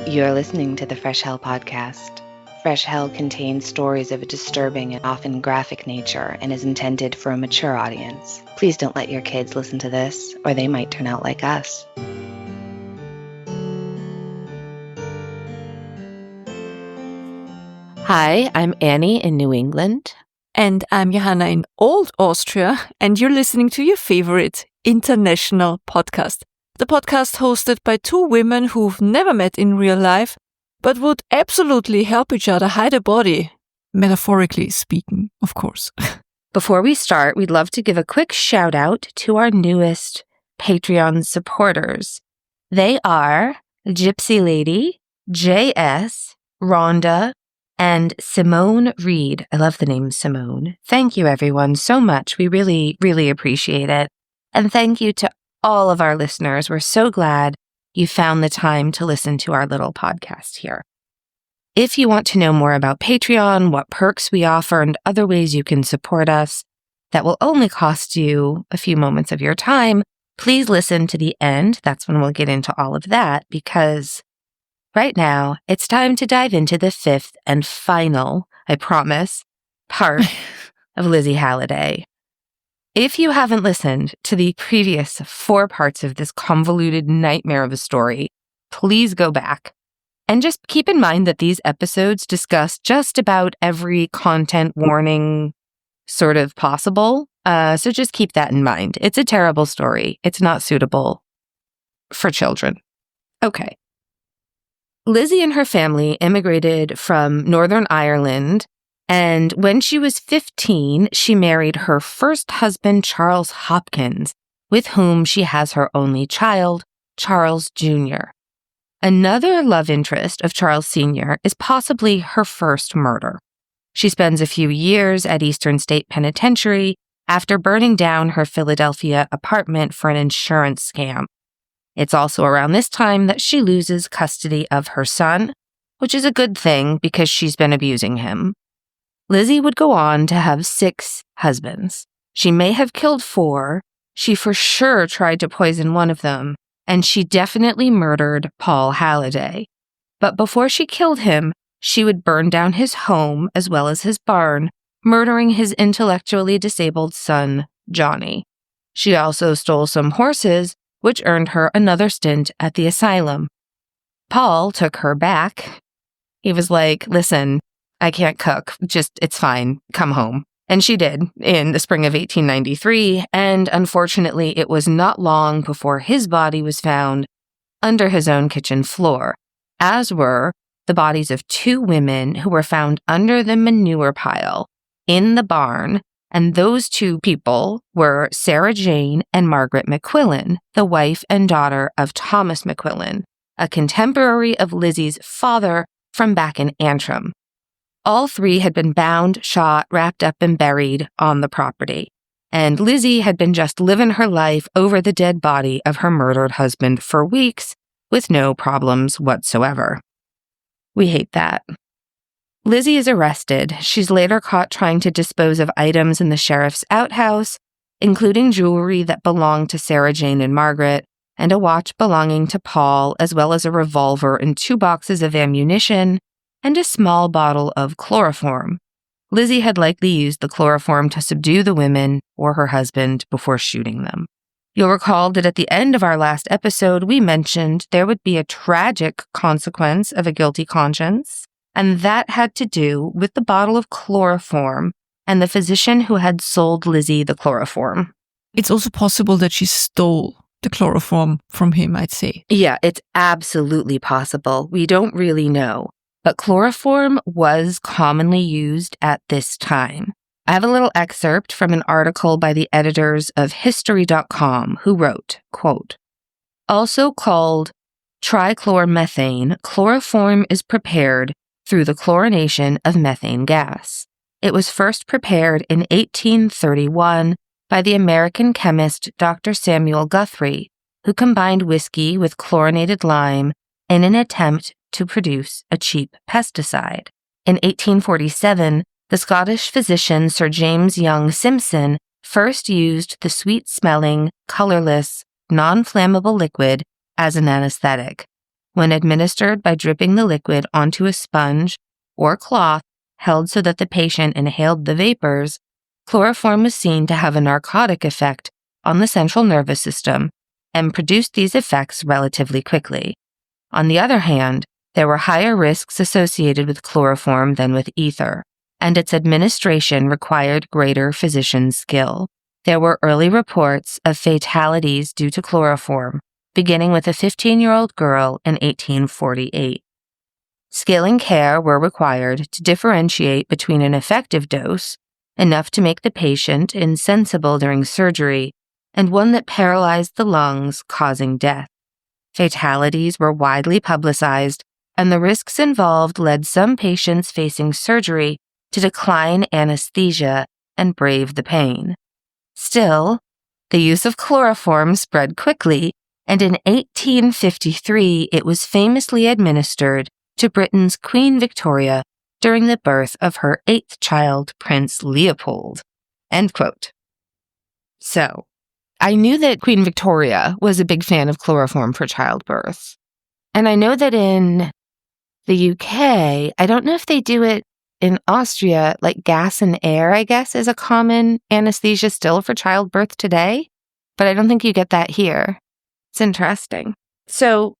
You're listening to the Fresh Hell podcast. Fresh Hell contains stories of a disturbing and often graphic nature and is intended for a mature audience. Please don't let your kids listen to this, or they might turn out like us. Hi, I'm Annie in New England. And I'm Johanna in Old Austria, and you're listening to your favorite international podcast. The podcast hosted by two women who've never met in real life, but would absolutely help each other hide a body. Metaphorically speaking, of course. Before we start, we'd love to give a quick shout out to our newest Patreon supporters. They are Gypsy Lady, JS, Rhonda, and Simone Reed. I love the name Simone. Thank you everyone so much. We really, really appreciate it. And thank you to all of our listeners. We're so glad you found the time to listen to our little podcast here. If you want to know more about Patreon, what perks we offer, and other ways you can support us that will only cost you a few moments of your time, please listen to the end. That's when we'll get into all of that, because right now it's time to dive into the fifth and final, I promise, part of Lizzie Halliday. If you haven't listened to the previous 4 parts of this convoluted nightmare of a story, please go back. And just keep in mind that these episodes discuss just about every content warning sort of possible. So just keep that in mind. It's a terrible story. It's not suitable for children. Okay. Lizzie and her family immigrated from Northern Ireland, and when she was 15, she married her first husband, Charles Hopkins, with whom she has her only child, Charles Jr. Another love interest of Charles Sr. is possibly her first murder. She spends a few years at Eastern State Penitentiary after burning down her Philadelphia apartment for an insurance scam. It's also around this time that she loses custody of her son, which is a good thing because she's been abusing him. Lizzie would go on to have 6 husbands. She may have killed 4. She for sure tried to poison one of them, and she definitely murdered Paul Halliday. But before she killed him, she would burn down his home as well as his barn, murdering his intellectually disabled son, Johnny. She also stole some horses, which earned her another stint at the asylum. Paul took her back. He was like, listen, I can't cook. It's fine. Come home. And she did in the spring of 1893. And unfortunately, it was not long before his body was found under his own kitchen floor, as were the bodies of 2 women who were found under the manure pile in the barn. And those 2 people were Sarah Jane and Margaret McQuillan, the wife and daughter of Thomas McQuillan, a contemporary of Lizzie's father from back in Antrim. All 3 had been bound, shot, wrapped up, and buried on the property. And Lizzie had been just living her life over the dead body of her murdered husband for weeks with no problems whatsoever. We hate that. Lizzie is arrested. She's later caught trying to dispose of items in the sheriff's outhouse, including jewelry that belonged to Sarah Jane and Margaret, and a watch belonging to Paul, as well as a revolver and 2 boxes of ammunition, and a small bottle of chloroform. Lizzie had likely used the chloroform to subdue the women or her husband before shooting them. You'll recall that at the end of our last episode, we mentioned there would be a tragic consequence of a guilty conscience, and that had to do with the bottle of chloroform and the physician who had sold Lizzie the chloroform. It's also possible that she stole the chloroform from him, I'd say. Yeah, it's absolutely possible. We don't really know. But chloroform was commonly used at this time. I have a little excerpt from an article by the editors of History.com who wrote, quote, also called trichloromethane, chloroform is prepared through the chlorination of methane gas. It was first prepared in 1831 by the American chemist Dr. Samuel Guthrie, who combined whiskey with chlorinated lime in an attempt to produce a cheap pesticide. In 1847, the Scottish physician Sir James Young Simpson first used the sweet-smelling, colorless, non-flammable liquid as an anesthetic. when administered by dripping the liquid onto a sponge or cloth held so that the patient inhaled the vapors, chloroform was seen to have a narcotic effect on the central nervous system and produced these effects relatively quickly. On the other hand, there were higher risks associated with chloroform than with ether, and its administration required greater physician skill. There were early reports of fatalities due to chloroform, beginning with a 15-year-old girl in 1848. Skill and care were required to differentiate between an effective dose, enough to make the patient insensible during surgery, and one that paralyzed the lungs, causing death. Fatalities were widely publicized, and the risks involved led some patients facing surgery to decline anesthesia and brave the pain. Still, the use of chloroform spread quickly, and in 1853 it was famously administered to Britain's Queen Victoria during the birth of her 8th child, Prince Leopold. End quote. So, I knew that Queen Victoria was a big fan of chloroform for childbirth. And I know that in the UK, I don't know if they do it in Austria, like gas and air, I guess, is a common anesthesia still for childbirth today. But I don't think you get that here. It's interesting. So,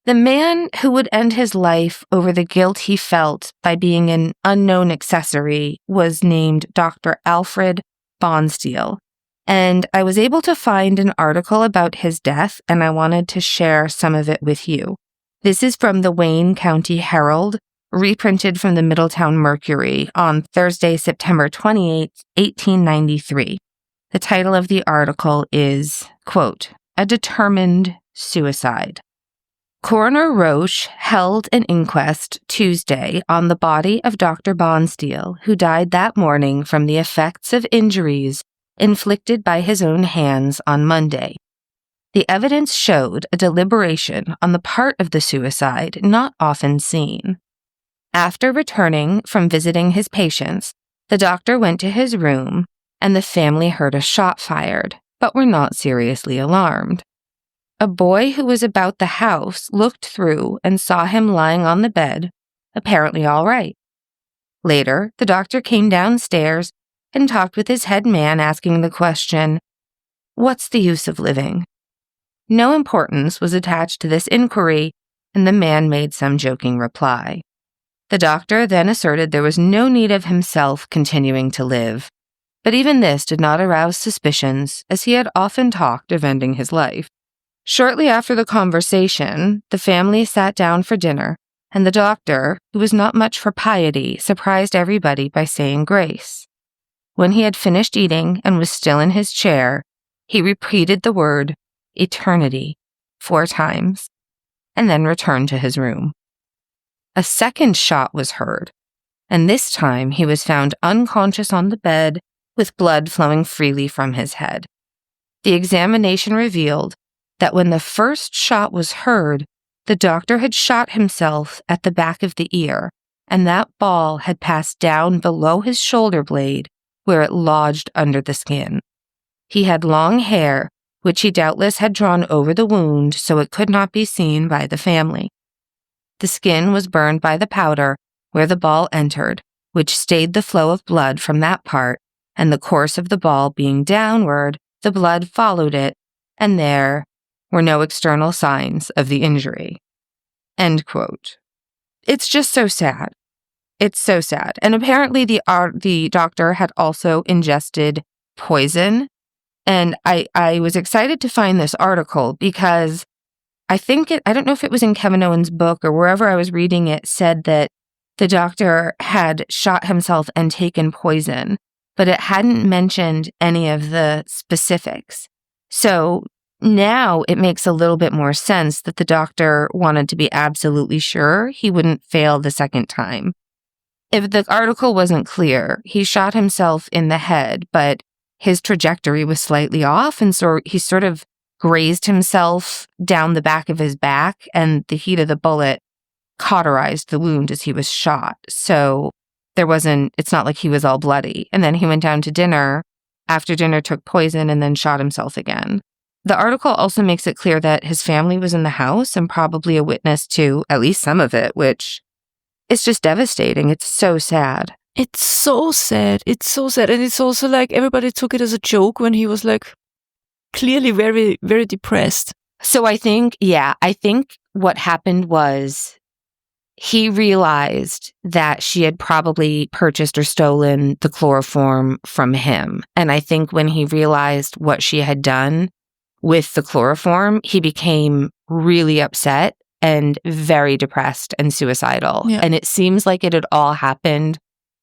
the man who would end his life over the guilt he felt by being an unknown accessory was named Dr. Alfred Bonsteel. And I was able to find an article about his death, and I wanted to share some of it with you. This is from the Wayne County Herald, reprinted from the Middletown Mercury on Thursday, September 28, 1893. The title of the article is, quote, "A Determined Suicide." Coroner Roche held an inquest Tuesday on the body of Dr. Bonsteel, who died that morning from the effects of injuries inflicted by his own hands on Monday. The evidence showed a deliberation on the part of the suicide not often seen. After returning from visiting his patients, the doctor went to his room, and the family heard a shot fired, but were not seriously alarmed. A boy who was about the house looked through and saw him lying on the bed, apparently all right. Later, the doctor came downstairs and talked with his head man, asking the question, "What's the use of living?" No importance was attached to this inquiry, and the man made some joking reply. The doctor then asserted there was no need of himself continuing to live, but even this did not arouse suspicions, as he had often talked of ending his life. Shortly after the conversation, the family sat down for dinner, and the doctor, who was not much for piety, surprised everybody by saying grace. When he had finished eating and was still in his chair, he repeated the word eternity 4 times, and then returned to his room. A second shot was heard, and this time he was found unconscious on the bed with blood flowing freely from his head. The examination revealed that when the first shot was heard, the doctor had shot himself at the back of the ear, and that ball had passed down below his shoulder blade, where it lodged under the skin. He had long hair, which he doubtless had drawn over the wound so it could not be seen by the family. The skin was burned by the powder where the ball entered, which stayed the flow of blood from that part, and the course of the ball being downward, the blood followed it, and there were no external signs of the injury. End quote. It's just so sad. It's so sad. And apparently the doctor had also ingested poison. And I was excited to find this article because I don't know if it was in Kevin Owen's book or wherever I was reading it, said that the doctor had shot himself and taken poison, but it hadn't mentioned any of the specifics. So now it makes a little bit more sense that the doctor wanted to be absolutely sure he wouldn't fail the second time. If the article wasn't clear, he shot himself in the head, but his trajectory was slightly off, and so he sort of grazed himself down the back of his back, and the heat of the bullet cauterized the wound as he was shot. So it's not like he was all bloody. And then he went down to dinner, after dinner took poison, and then shot himself again. The article also makes it clear that his family was in the house and probably a witness to at least some of it, which is just devastating. It's so sad. It's so sad. It's so sad. And it's also like everybody took it as a joke when he was like clearly very, very depressed. So I think what happened was he realized that she had probably purchased or stolen the chloroform from him. And I think when he realized what she had done with the chloroform, he became really upset and very depressed and suicidal. Yeah. And it seems like it had all happened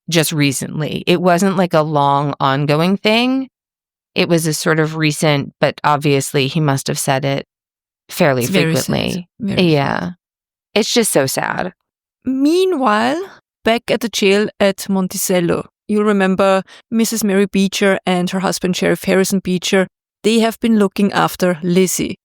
just recently. It wasn't like a long ongoing thing. It was a sort of recent, but obviously he must have said it fairly It's very frequently. sad. Very Yeah. sad. It's just so sad. Meanwhile, back at the jail at Monticello, you'll remember Mrs. Mary Beecher and her husband Sheriff Harrison Beecher, they have been looking after Lizzie.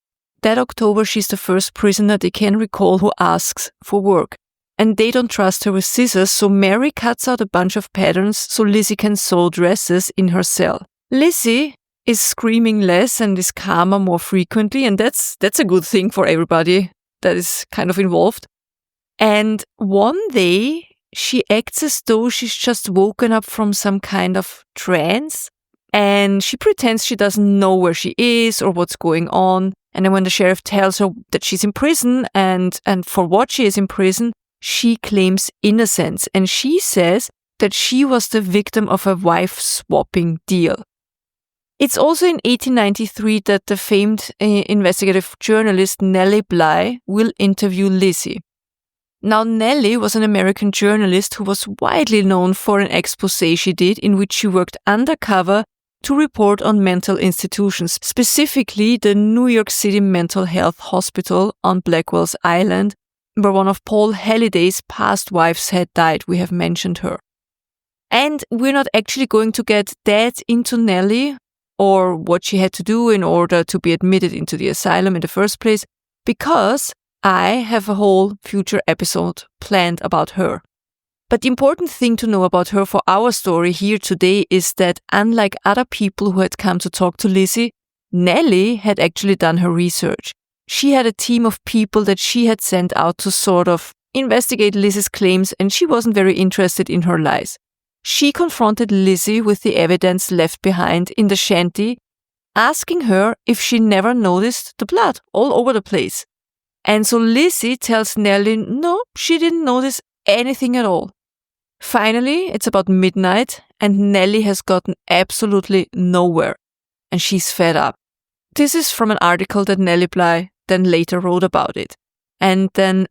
That October, she's the first prisoner they can recall who asks for work. And they don't trust her with scissors, so Mary cuts out a bunch of patterns so Lizzie can sew dresses in her cell. Lizzie is screaming less and is calmer more frequently, and that's a good thing for everybody that is kind of involved. And one day, she acts as though she's just woken up from some kind of trance, and she pretends she doesn't know where she is or what's going on. And then when the sheriff tells her that she's in prison and for what she is in prison, she claims innocence, and she says that she was the victim of a wife-swapping deal. It's also in 1893 that the famed investigative journalist Nellie Bly will interview Lizzie. Now, Nellie was an American journalist who was widely known for an exposé she did in which she worked undercover to report on mental institutions, specifically the New York City Mental Health Hospital on Blackwell's Island, where one of Paul Halliday's past wives had died. We have mentioned her. And we're not actually going to get that into Nellie or what she had to do in order to be admitted into the asylum in the first place, because I have a whole future episode planned about her. But the important thing to know about her for our story here today is that unlike other people who had come to talk to Lizzie, Nellie had actually done her research. She had a team of people that she had sent out to sort of investigate Lizzie's claims, and she wasn't very interested in her lies. She confronted Lizzie with the evidence left behind in the shanty, asking her if she never noticed the blood all over the place. And so Lizzie tells Nellie no, she didn't notice anything at all. Finally, it's about midnight, and Nellie has gotten absolutely nowhere, and she's fed up. This is from an article that Nellie Bly then later wrote about it. And then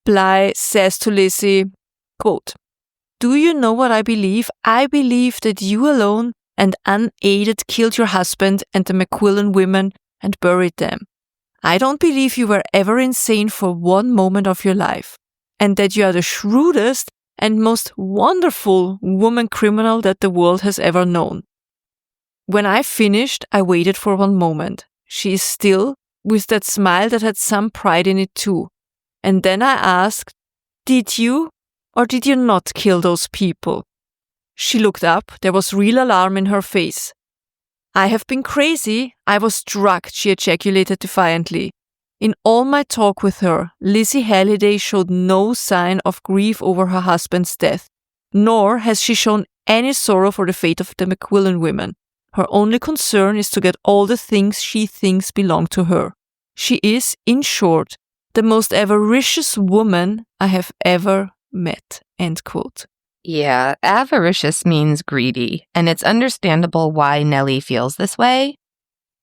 Bly says to Lizzie, quote, "Do you know what I believe? I believe that you alone and unaided killed your husband and the McQuillan women and buried them. I don't believe you were ever insane for one moment of your life, and that you are the shrewdest and most wonderful woman criminal that the world has ever known." When I finished, I waited for one moment. She is still, with that smile that had some pride in it too. And then I asked, "Did you or did you not kill those people?" She looked up. There was real alarm in her face. "I have been crazy. I was drugged," she ejaculated defiantly. In all my talk with her, Lizzie Halliday showed no sign of grief over her husband's death, nor has she shown any sorrow for the fate of the McQuillan women. Her only concern is to get all the things she thinks belong to her. She is, in short, the most avaricious woman I have ever met. End quote. Yeah, avaricious means greedy, and it's understandable why Nellie feels this way.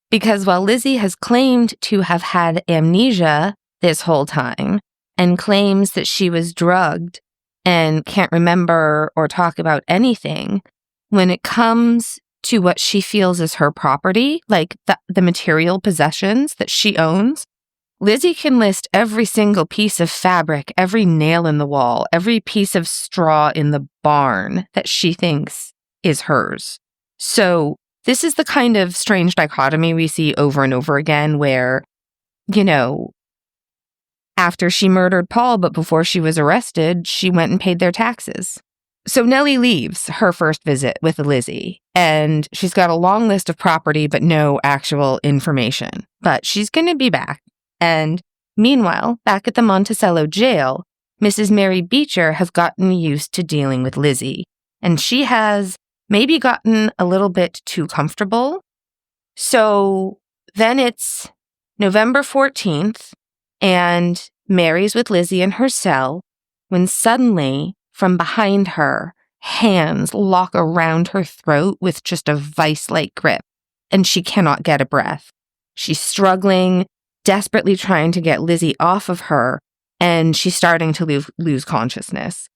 Because while Lizzie has claimed to have had amnesia this whole time and claims that she was drugged and can't remember or talk about anything, when it comes to what she feels is her property, like the material possessions that she owns, Lizzie can list every single piece of fabric, every nail in the wall, every piece of straw in the barn that she thinks is hers. So this is the kind of strange dichotomy we see over and over again where, after she murdered Paul, but before she was arrested, she went and paid their taxes. So Nellie leaves her first visit with Lizzie, and she's got a long list of property but no actual information. But she's going to be back. And meanwhile, back at the Monticello jail, Mrs. Mary Beecher has gotten used to dealing with Lizzie, and she has maybe gotten a little bit too comfortable. So then it's November 14th, and Mary's with Lizzie in her cell when suddenly, from behind her, hands lock around her throat with just a vice-like grip, and she cannot get a breath. She's struggling, desperately trying to get Lizzie off of her, and she's starting to lose consciousness.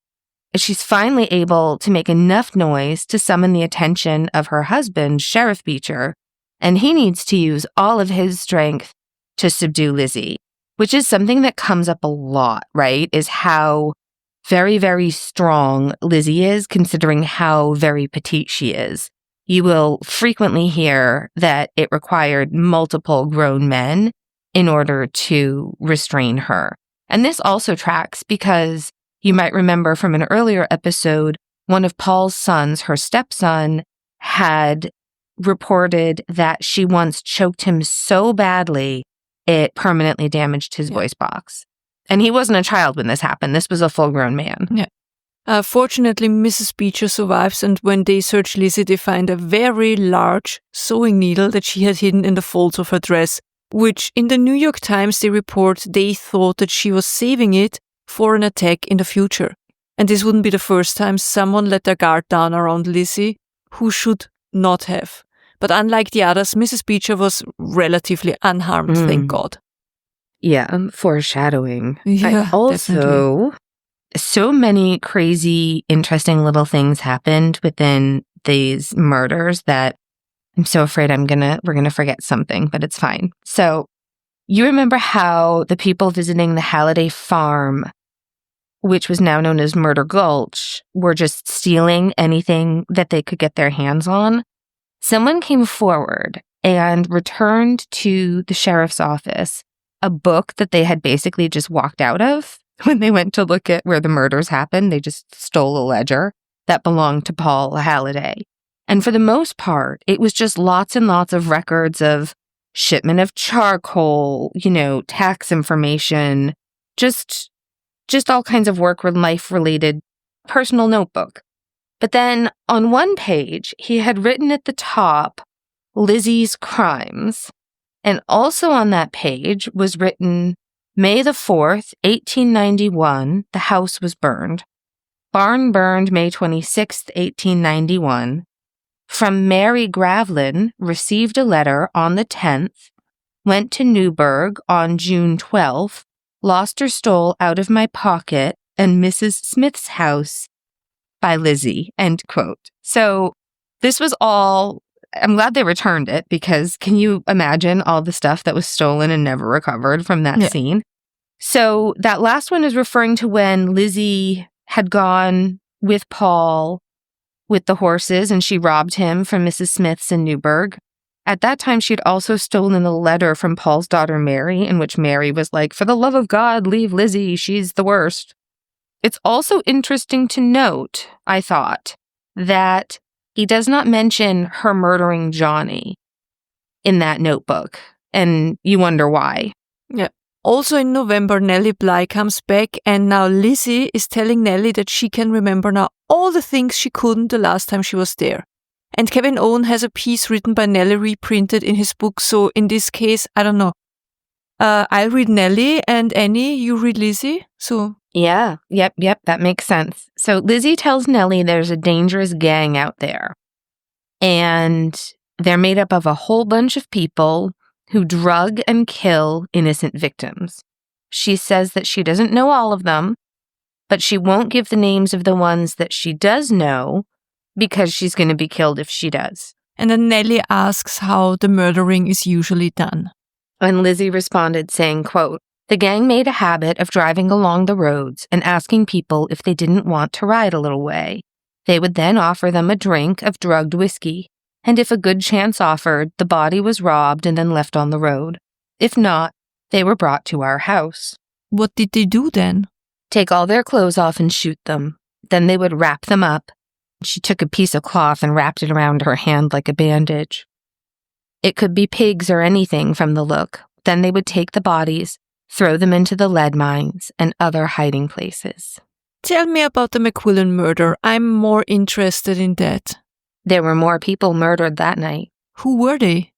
She's finally able to make enough noise to summon the attention of her husband, Sheriff Beecher, and he needs to use all of his strength to subdue Lizzie, which is something that comes up a lot, right? Is how very, very strong Lizzie is, considering how very petite she is. You will frequently hear that it required multiple grown men in order to restrain her. And this also tracks because you might remember from an earlier episode, one of Paul's sons, her stepson, had reported that she once choked him so badly it permanently damaged his voice box. And he wasn't a child when this happened. This was a full-grown man. Yeah. Fortunately, Mrs. Beecher survives, and when they search Lizzie, they find a very large sewing needle that she had hidden in the folds of her dress, which in the New York Times they report they thought that she was saving it for an attack in the future. And this wouldn't be the first time someone let their guard down around Lizzie, who should not have. But unlike the others, Mrs. Beecher was relatively unharmed, thank God. Yeah, foreshadowing. Yeah, also, so many crazy, interesting little things happened within these murders that I'm so afraid we're gonna forget something, but it's fine. So, you remember how the people visiting the Halliday farm, which was now known as Murder Gulch, were just stealing anything that they could get their hands on? Someone came forward and returned to the sheriff's office a book that they had basically just walked out of when they went to look at where the murders happened. They just stole a ledger that belonged to Paul Halliday. And for the most part, it was just lots and lots of records of shipment of charcoal, tax information, just all kinds of work with life-related personal notebook. But then on one page, he had written at the top, Lizzie's crimes. And also on that page was written, May the 4th, 1891, the house was burned. Barn burned May 26th, 1891. From Mary Gravlin, received a letter on the 10th. Went to Newburgh on June 12th. Lost or stole out of my pocket and Mrs. Smith's house by Lizzie, end quote. So this was all, I'm glad they returned it, because can you imagine all the stuff that was stolen and never recovered from that scene? So that last one is referring to when Lizzie had gone with Paul with the horses and she robbed him from Mrs. Smith's in Newburgh. At that time, she'd also stolen a letter from Paul's daughter Mary, in which Mary was like, for the love of God, leave Lizzie, she's the worst. It's also interesting to note, I thought, that he does not mention her murdering Johnny in that notebook, and you wonder why. Yeah. Also in November, Nellie Bly comes back, and now Lizzie is telling Nellie that she can remember now all the things she couldn't the last time she was there. And Kevin Owen has a piece written by Nellie reprinted in his book, so in this case, I don't know. I'll read Nellie, and Annie, you read Lizzie, so... Yeah, yep, that makes sense. So Lizzie tells Nellie there's a dangerous gang out there, and they're made up of a whole bunch of people who drug and kill innocent victims. She says that she doesn't know all of them, but she won't give the names of the ones that she does know because she's going to be killed if she does. And then Nellie asks how the murdering is usually done. And Lizzie responded saying, quote, the gang made a habit of driving along the roads and asking people if they didn't want to ride a little way. They would then offer them a drink of drugged whiskey, and if a good chance offered, the body was robbed and then left on the road. If not, they were brought to our house. What did they do then? Take all their clothes off and shoot them. Then they would wrap them up. She took a piece of cloth and wrapped it around her hand like a bandage. It could be pigs or anything from the look. Then they would take the bodies, throw them into the lead mines and other hiding places. Tell me about the McQuillan murder. I'm more interested in that. There were more people murdered that night. Who were they?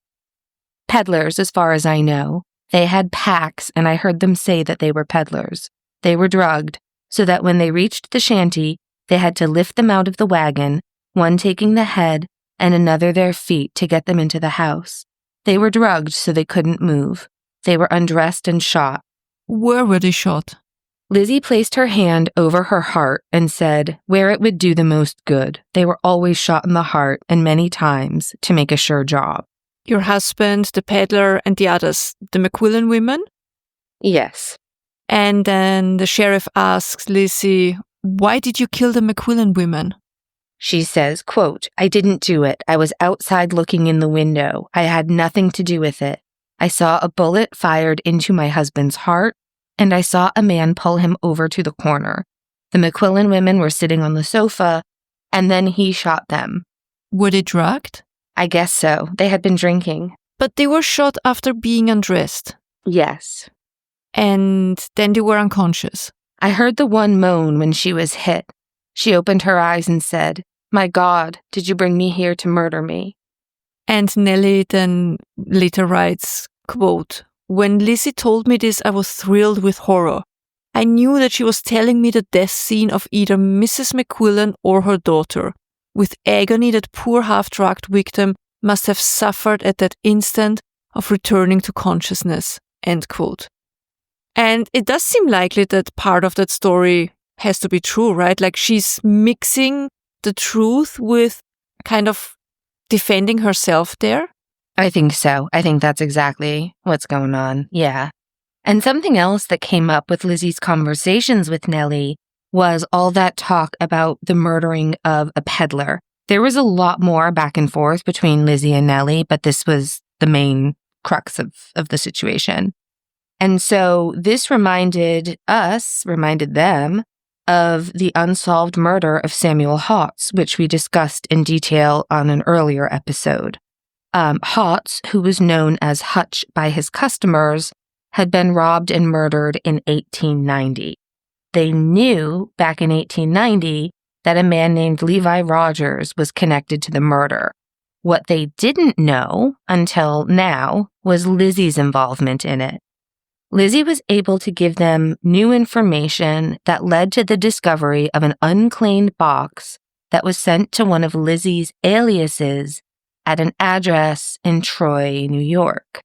Peddlers, as far as I know. They had packs, and I heard them say that they were peddlers. They were drugged, so that when they reached the shanty, they had to lift them out of the wagon, one taking the head and another their feet to get them into the house. They were drugged so they couldn't move. They were undressed and shot. Where were they shot? Lizzie placed her hand over her heart and said where it would do the most good. They were always shot in the heart and many times to make a sure job. Your husband, the peddler, and the others, the McQuillan women? Yes. And then the sheriff asks Lizzie, why did you kill the McQuillan women? She says, quote, I didn't do it. I was outside looking in the window. I had nothing to do with it. I saw a bullet fired into my husband's heart, and I saw a man pull him over to the corner. The McQuillan women were sitting on the sofa, and then he shot them. Were they drugged? I guess so. They had been drinking. But they were shot after being undressed. Yes. And then they were unconscious. I heard the one moan when she was hit. She opened her eyes and said, My God, did you bring me here to murder me? And Nellie then later writes, quote, when Lizzie told me this, I was thrilled with horror. I knew that she was telling me the death scene of either Mrs. McQuillan or her daughter, with agony that poor half-drugged victim must have suffered at that instant of returning to consciousness, end quote. And it does seem likely that part of that story has to be true, right? Like she's mixing the truth with kind of defending herself there. I think so. I think that's exactly what's going on. Yeah. And something else that came up with Lizzie's conversations with Nellie was all that talk about the murdering of a peddler. There was a lot more back and forth between Lizzie and Nellie, but this was the main crux of the situation. And so this reminded them of the unsolved murder of Samuel Hotz, which we discussed in detail on an earlier episode. Hotz, who was known as Hutch by his customers, had been robbed and murdered in 1890. They knew back in 1890 that a man named Levi Rogers was connected to the murder. What they didn't know until now was Lizzie's involvement in it. Lizzie was able to give them new information that led to the discovery of an unclaimed box that was sent to one of Lizzie's aliases at an address in Troy, New York.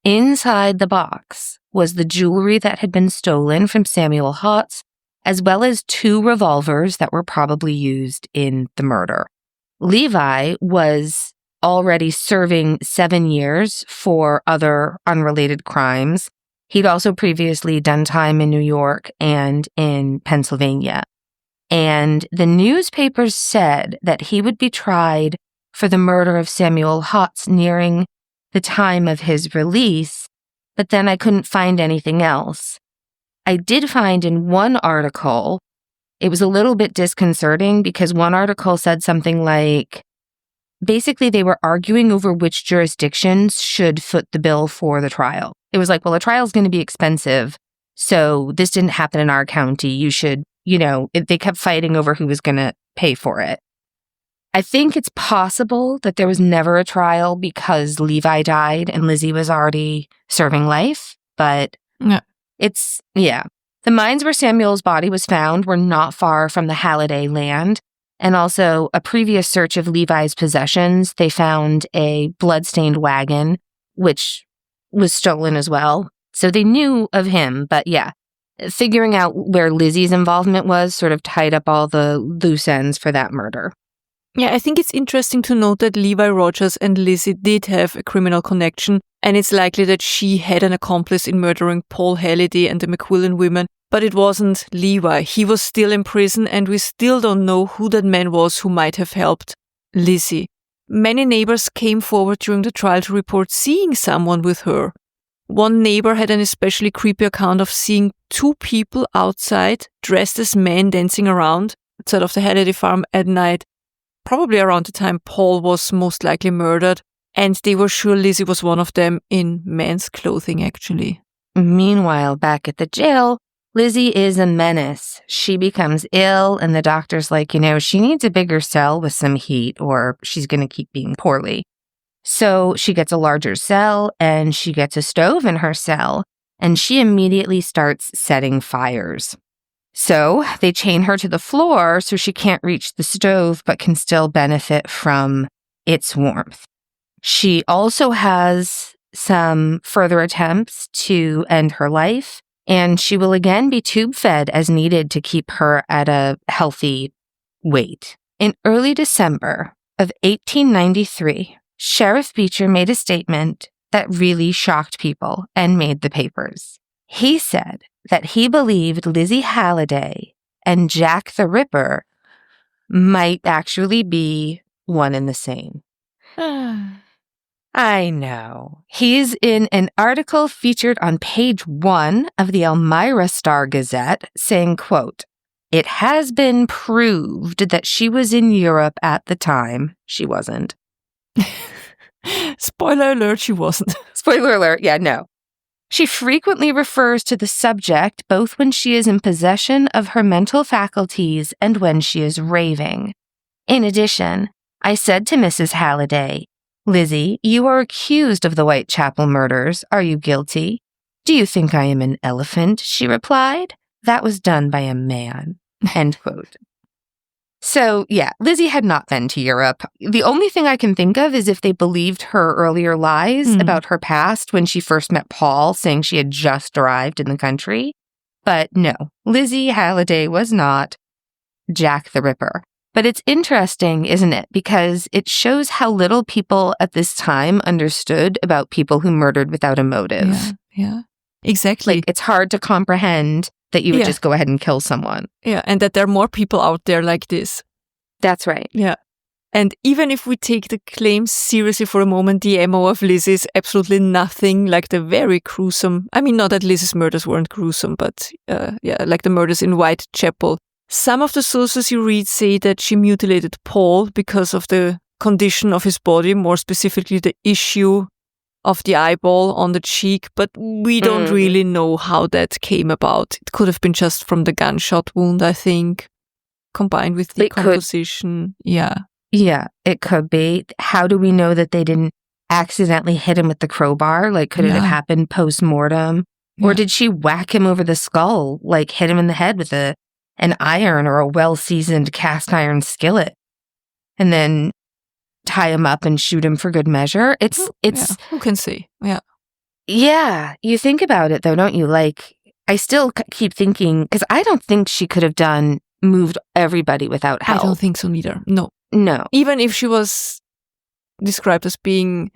Inside the box was the jewelry that had been stolen from Samuel Hotz, as well as 2 revolvers that were probably used in the murder. Levi was already serving 7 years for other unrelated crimes. He'd also previously done time in New York and in Pennsylvania. And the newspapers said that he would be tried for the murder of Samuel Hotz nearing the time of his release, but then I couldn't find anything else. I did find in one article, it was a little bit disconcerting because one article said something like, basically they were arguing over which jurisdictions should foot the bill for the trial. It was like, well, a trial's going to be expensive, so this didn't happen in our county. You should, they kept fighting over who was going to pay for it. I think it's possible that there was never a trial because Levi died and Lizzie was already serving life, but The mines where Samuel's body was found were not far from the Halliday land, and also a previous search of Levi's possessions, they found a blood-stained wagon, which was stolen as well. So they knew of him, but figuring out where Lizzie's involvement was sort of tied up all the loose ends for that murder. Yeah, I think it's interesting to note that Levi Rogers and Lizzie did have a criminal connection, and it's likely that she had an accomplice in murdering Paul Halliday and the McQuillan women, but it wasn't Levi. He was still in prison, and we still don't know who that man was who might have helped Lizzie. Many neighbors came forward during the trial to report seeing someone with her. One neighbor had an especially creepy account of seeing 2 people outside dressed as men dancing around. outside of the Halliday farm at night, probably around the time Paul was most likely murdered, and they were sure Lizzie was one of them in men's clothing, actually. Meanwhile, back at the jail, Lizzie is a menace. She becomes ill, and the doctor's like, she needs a bigger cell with some heat, or she's going to keep being poorly. So she gets a larger cell, and she gets a stove in her cell, and she immediately starts setting fires. So they chain her to the floor so she can't reach the stove, but can still benefit from its warmth. She also has some further attempts to end her life, and she will again be tube-fed as needed to keep her at a healthy weight. In early December of 1893, Sheriff Beecher made a statement that really shocked people and made the papers. He said that he believed Lizzie Halliday and Jack the Ripper might actually be one and the same. I know. He's in an article featured on page 1 of the Elmira Star-Gazette saying, quote, "It has been proved that she was in Europe at the time." She wasn't. Spoiler alert, she wasn't. Spoiler alert, yeah, no. She frequently refers to the subject both when she is in possession of her mental faculties and when she is raving. In addition, I said to Mrs. Halliday, "Lizzie, you are accused of the Whitechapel murders. Are you guilty?" "Do you think I am an elephant?" she replied. "That was done by a man." End quote. So, yeah, Lizzie had not been to Europe. The only thing I can think of is if they believed her earlier lies about her past when she first met Paul, saying she had just arrived in the country. But no, Lizzie Halliday was not Jack the Ripper. But it's interesting, isn't it? Because it shows how little people at this time understood about people who murdered without a motive. Yeah, exactly. Like, it's hard to comprehend that you would just go ahead and kill someone. Yeah, and that there are more people out there like this. That's right. Yeah. And even if we take the claims seriously for a moment, the MO of Lizzie is absolutely nothing like the very gruesome, I mean, not that Lizzie's murders weren't gruesome, but like the murders in Whitechapel. Some of the sources you read say that she mutilated Paul because of the condition of his body, more specifically the issue of the eyeball on the cheek, but we don't really know how that came about. It could have been just from the gunshot wound, I think, combined with decomposition. Yeah, it could be. How do we know that they didn't accidentally hit him with the crowbar? Like, could it have happened post-mortem? Or did she whack him over the skull, like hit him in the head with an iron or a well-seasoned cast iron skillet, and then tie him up and shoot him for good measure? It's who can say? Yeah, you think about it though, don't you? Like, I still keep thinking, because I don't think she could have moved everybody without help. I don't think so neither. No. Even if she was described as being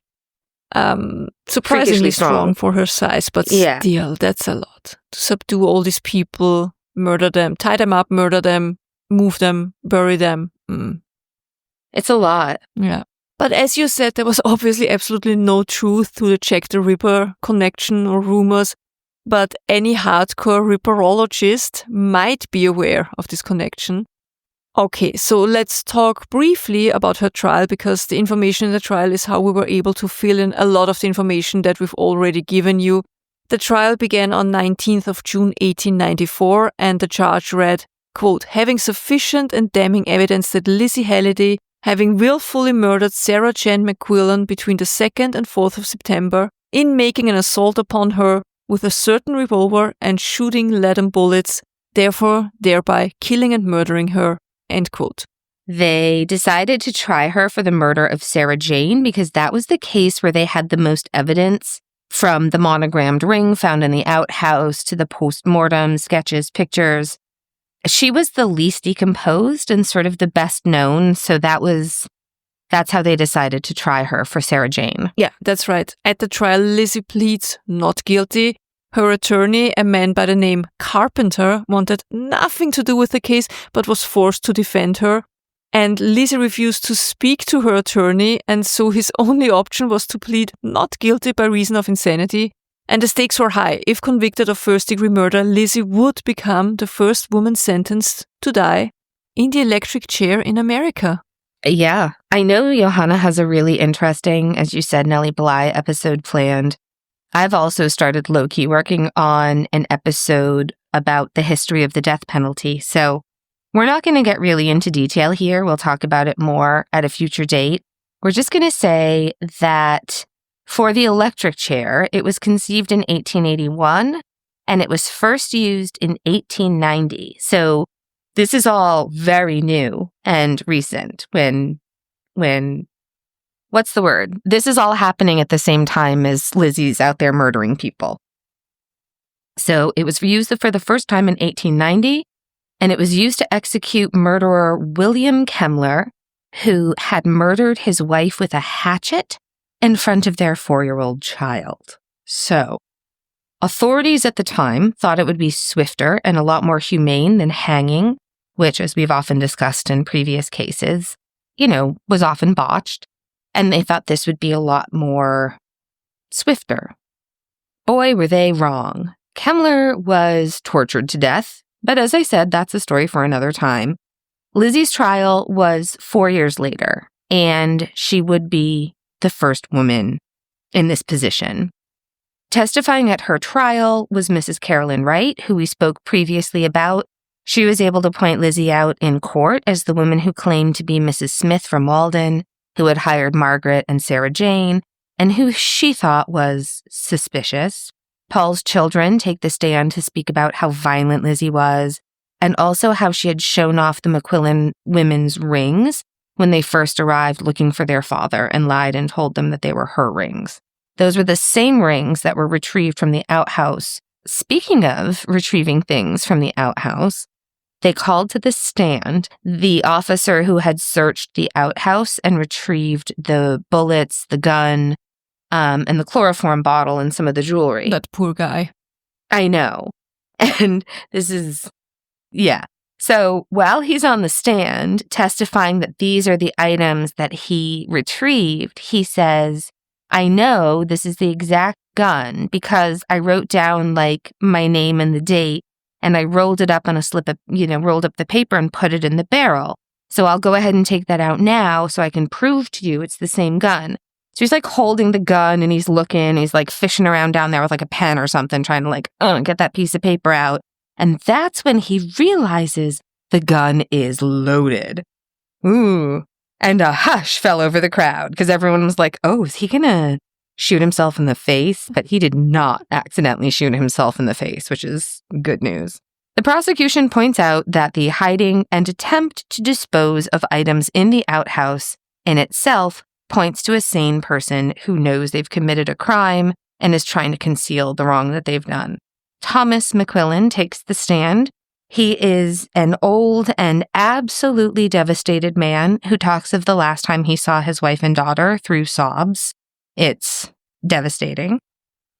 surprisingly strong for her size, but still, that's a lot. To subdue all these people, murder them, tie them up, murder them, move them, bury them. It's a lot. Yeah. But as you said, there was obviously absolutely no truth to the Jack the Ripper connection or rumors, but any hardcore Ripperologist might be aware of this connection. Okay, so let's talk briefly about her trial, because the information in the trial is how we were able to fill in a lot of the information that we've already given you. The trial began on 19th of June 1894, and the charge read, quote, "Having sufficient and damning evidence that Lizzie Halliday, having willfully murdered Sarah Jane McQuillan between the 2nd and 4th of September, in making an assault upon her with a certain revolver and shooting leaden bullets, therefore thereby killing and murdering her," end quote. They decided to try her for the murder of Sarah Jane because that was the case where they had the most evidence, from the monogrammed ring found in the outhouse to the post-mortem sketches, pictures. She was the least decomposed and sort of the best known, so that's how they decided to try her for Sarah Jane. Yeah, that's right. At the trial, Lizzie pleads not guilty. Her attorney, a man by the name Carpenter, wanted nothing to do with the case, but was forced to defend her. And Lizzie refused to speak to her attorney, and so his only option was to plead not guilty by reason of insanity. And the stakes were high. If convicted of first-degree murder, Lizzie would become the first woman sentenced to die. in the electric chair in America. Yeah, I know Johanna has a really interesting, as you said, Nellie Bly episode planned. I've also started low-key working on an episode about the history of the death penalty. So we're not going to get really into detail here. We'll talk about it more at a future date. We're just going to say that for the electric chair, it was conceived in 1881 and it was first used in 1890. So this is all very new and recent when what's the word? This is all happening at the same time as Lizzie's out there murdering people. So it was used for the first time in 1890, and it was used to execute murderer William Kemmler, who had murdered his wife with a hatchet in front of their 4-year-old child. So authorities at the time thought it would be swifter and a lot more humane than hanging, which, as we've often discussed in previous cases, was often botched. And they thought this would be a lot more swifter. Boy, were they wrong. Kemmler was tortured to death, but as I said, that's a story for another time. Lizzie's trial was 4 years later, and she would be the first woman in this position. Testifying at her trial was Mrs. Carolyn Wright, who we spoke previously about. She was able to point Lizzie out in court as the woman who claimed to be Mrs. Smith from Walden, who had hired Margaret and Sarah Jane, and who she thought was suspicious. Paul's children take the stand to speak about how violent Lizzie was, and also how she had shown off the McQuillan women's rings when they first arrived looking for their father and lied and told them that they were her rings. Those were the same rings that were retrieved from the outhouse. Speaking of retrieving things from the outhouse, they called to the stand the officer who had searched the outhouse and retrieved the bullets, the gun, and the chloroform bottle and some of the jewelry. That poor guy. I know. And this is, yeah. So while he's on the stand testifying that these are the items that he retrieved, he says, I know this is the exact gun because I wrote down my name and the date, and I rolled it up on a slip of, rolled up the paper and put it in the barrel. So I'll go ahead and take that out now so I can prove to you it's the same gun. So he's holding the gun and he's looking, he's fishing around down there with a pen or something, trying to get that piece of paper out. And that's when he realizes the gun is loaded. Ooh. And a hush fell over the crowd because everyone was like, oh, is he going to shoot himself in the face? But he did not accidentally shoot himself in the face, which is good news. The prosecution points out that the hiding and attempt to dispose of items in the outhouse in itself points to a sane person who knows they've committed a crime and is trying to conceal the wrong that they've done. Thomas McQuillan takes the stand. He is an old and absolutely devastated man who talks of the last time he saw his wife and daughter through sobs. It's devastating.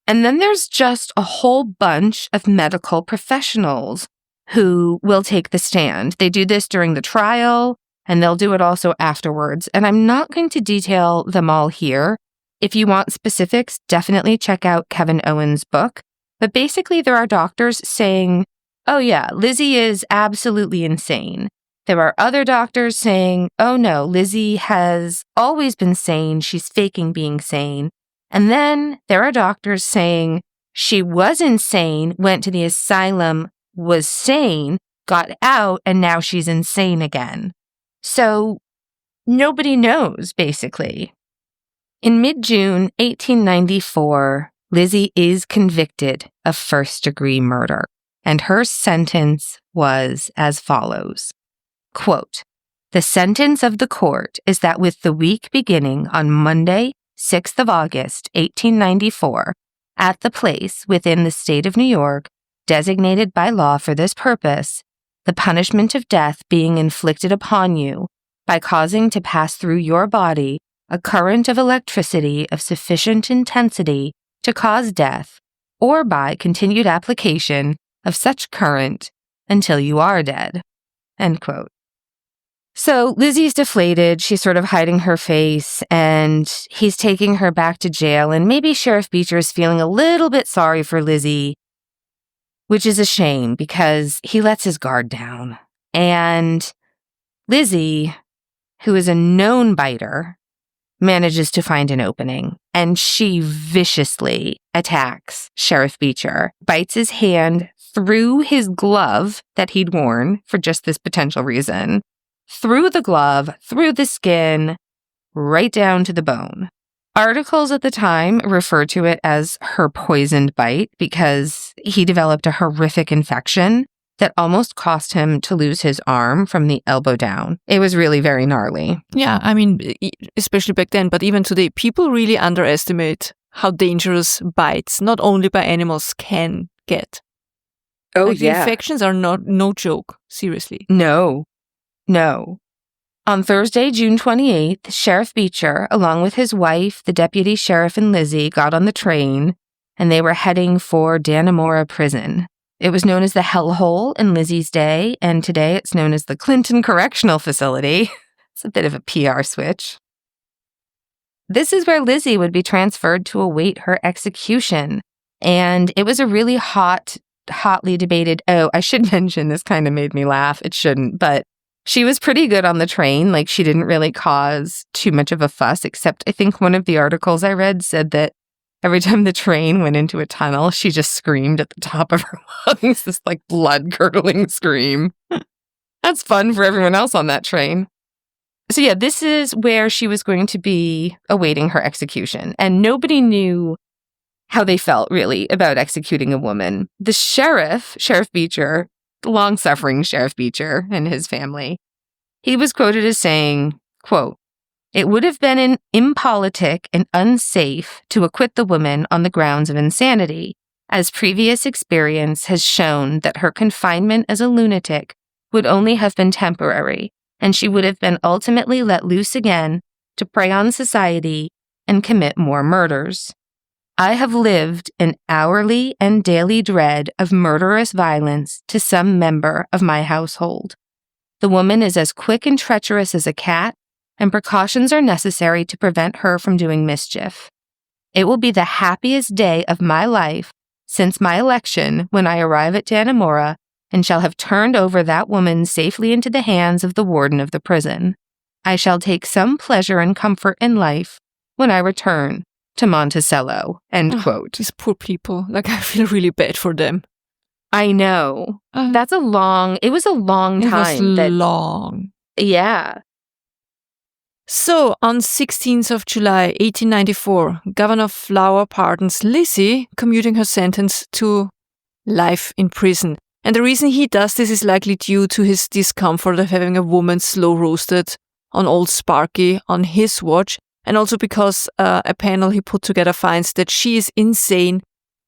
And then there's just a whole bunch of medical professionals who will take the stand. They do this during the trial, and they'll do it also afterwards. And I'm not going to detail them all here. If you want specifics, definitely check out Kevin Owen's book. But basically, there are doctors saying, oh yeah, Lizzie is absolutely insane. There are other doctors saying, oh no, Lizzie has always been sane. She's faking being sane. And then there are doctors saying she was insane, went to the asylum, was sane, got out, and now she's insane again. So nobody knows, basically. In mid-June 1894, Lizzie is convicted of first-degree murder, and her sentence was as follows. Quote, the sentence of the court is that with the week beginning on Monday, 6th of August, 1894, at the place within the state of New York designated by law for this purpose, the punishment of death being inflicted upon you by causing to pass through your body a current of electricity of sufficient intensity to cause death, or by continued application of such current until you are dead. End quote. So Lizzie's deflated, she's sort of hiding her face, and he's taking her back to jail, and maybe Sheriff Beecher is feeling a little bit sorry for Lizzie, which is a shame because he lets his guard down. And Lizzie, who is a known biter, manages to find an opening, and she viciously attacks Sheriff Beecher, bites his hand through his glove that he'd worn for just this potential reason, through the glove, through the skin, right down to the bone. Articles at the time refer to it as her poisoned bite because he developed a horrific infection that almost cost him to lose his arm from the elbow down. It was really very gnarly. Yeah, I mean, especially back then, but even today, people really underestimate how dangerous bites, not only by animals, can get. Oh, the infections are no joke, seriously. No. On Thursday, June 28th, Sheriff Beecher, along with his wife, the deputy sheriff, and Lizzie, got on the train, and they were heading for Dannemora Prison. It was known as the Hellhole in Lizzie's day, and today it's known as the Clinton Correctional Facility. It's a bit of a PR switch. This is where Lizzie would be transferred to await her execution, and it was a really hotly debated, I should mention, this kind of made me laugh, it shouldn't, but she was pretty good on the train. Like, she didn't really cause too much of a fuss, except I think one of the articles I read said that every time the train went into a tunnel, she just screamed at the top of her lungs, this like blood-curdling scream. That's fun for everyone else on that train. So yeah, this is where she was going to be awaiting her execution, and nobody knew how they felt, really, about executing a woman. The Sheriff Beecher, the long-suffering Sheriff Beecher and his family, he was quoted as saying, quote, "It would have been impolitic and unsafe to acquit the woman on the grounds of insanity, as previous experience has shown that her confinement as a lunatic would only have been temporary, and she would have been ultimately let loose again to prey on society and commit more murders. I have lived in hourly and daily dread of murderous violence to some member of my household. The woman is as quick and treacherous as a cat, and precautions are necessary to prevent her from doing mischief. It will be the happiest day of my life since my election when I arrive at Dannemora and shall have turned over that woman safely into the hands of the warden of the prison. I shall take some pleasure and comfort in life when I return to Monticello," end quote. These poor people. Like, I feel really bad for them. I know. It was a long time. It was long. Yeah. So, on 16th of July, 1894, Governor Flower pardons Lizzie, commuting her sentence to life in prison. And the reason he does this is likely due to his discomfort of having a woman slow-roasted on Old Sparky on his watch, and also because a panel he put together finds that she is insane.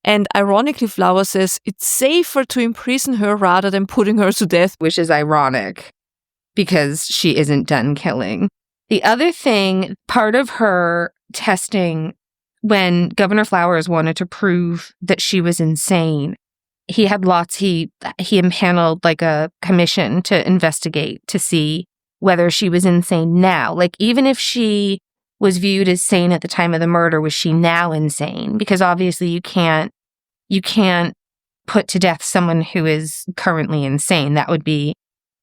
And ironically, Flower says it's safer to imprison her rather than putting her to death. Which is ironic, because she isn't done killing. The other thing, part of her testing, when Governor Flowers wanted to prove that she was insane, he impaneled like a commission to investigate to see whether she was insane now. Like, even if she was viewed as sane at the time of the murder, was she now insane? Because obviously you can't put to death someone who is currently insane. That would be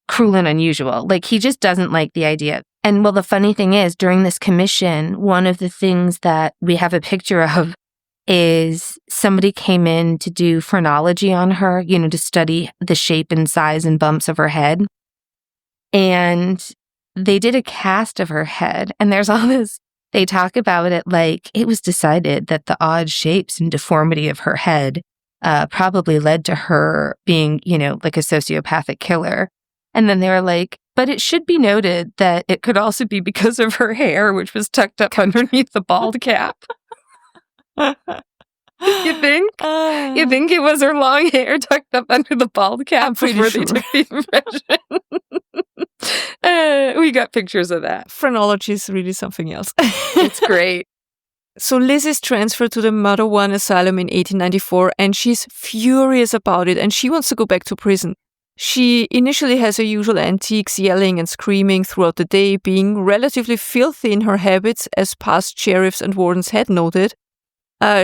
cruel and unusual. Like, he just doesn't like the idea. And well, the funny thing is, during this commission, one of the things that we have a picture of is somebody came in to do phrenology on her, to study the shape and size and bumps of her head. And they did a cast of her head, and there's all this, they talk about it like it was decided that the odd shapes and deformity of her head probably led to her being, like a sociopathic killer. And then they were like, but it should be noted that it could also be because of her hair, which was tucked up underneath the bald cap. You think? You think it was her long hair tucked up under the bald cap before they took the impression? We got pictures of that. Phrenology is really something else. It's great. So Liz is transferred to the Matteawan Asylum in 1894, and she's furious about it, and she wants to go back to prison. She initially has her usual antics, yelling and screaming throughout the day, being relatively filthy in her habits, as past sheriffs and wardens had noted.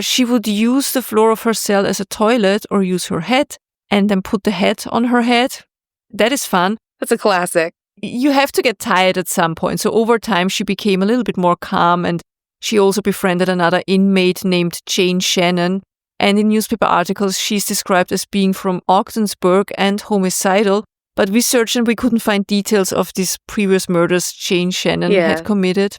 She would use the floor of her cell as a toilet or use her head and then put the head on her head. That is fun. That's a classic. you have to get tired at some point. So over time, she became a little bit more calm, and she also befriended another inmate named Jane Shannon. And in newspaper articles, she's described as being from Ogdensburg and homicidal. But we searched and we couldn't find details of these previous murders Jane Shannon had committed.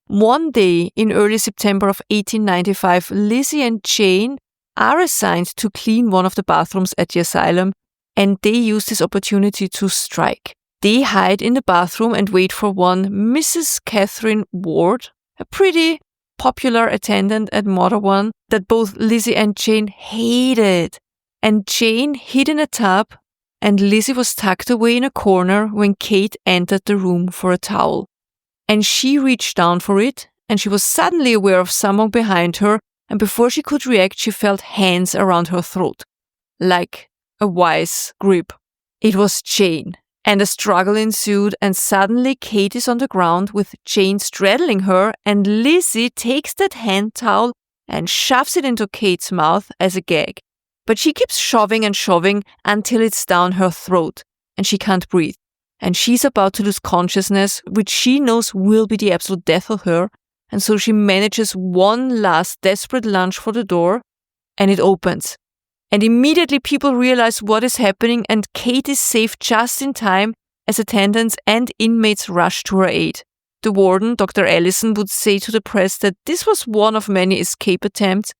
One day in early September of 1895, Lizzie and Jane are assigned to clean one of the bathrooms at the asylum, and they use this opportunity to strike. They hide in the bathroom and wait for one Mrs. Catherine Ward, a pretty popular attendant at Matteawan that both Lizzie and Jane hated. And Jane hid in a tub, and Lizzie was tucked away in a corner when Kate entered the room for a towel. And she reached down for it, and she was suddenly aware of someone behind her, and before she could react, she felt hands around her throat, like a wise grip. It was Jane, and a struggle ensued, and suddenly Kate is on the ground with Jane straddling her, and Lizzie takes that hand towel and shoves it into Kate's mouth as a gag. But she keeps shoving and shoving until it's down her throat, and she can't breathe. And she's about to lose consciousness, which she knows will be the absolute death of her. And so she manages one last desperate lunge for the door, and it opens. And immediately people realize what is happening, and Kate is saved just in time as attendants and inmates rush to her aid. The warden, Dr. Allison, would say to the press that this was one of many escape attempts,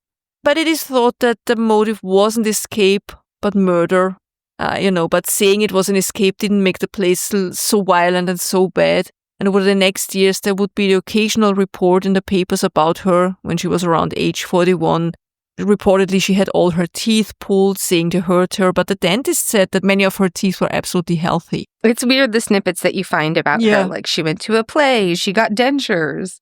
but it is thought that the motive wasn't escape, but murder. But saying it was an escape didn't make the place so violent and so bad. And over the next years, there would be the occasional report in the papers about her when she was around age 41. Reportedly, she had all her teeth pulled, saying they hurt her, but the dentist said that many of her teeth were absolutely healthy. It's weird, the snippets that you find about her, like she went to a play, she got dentures.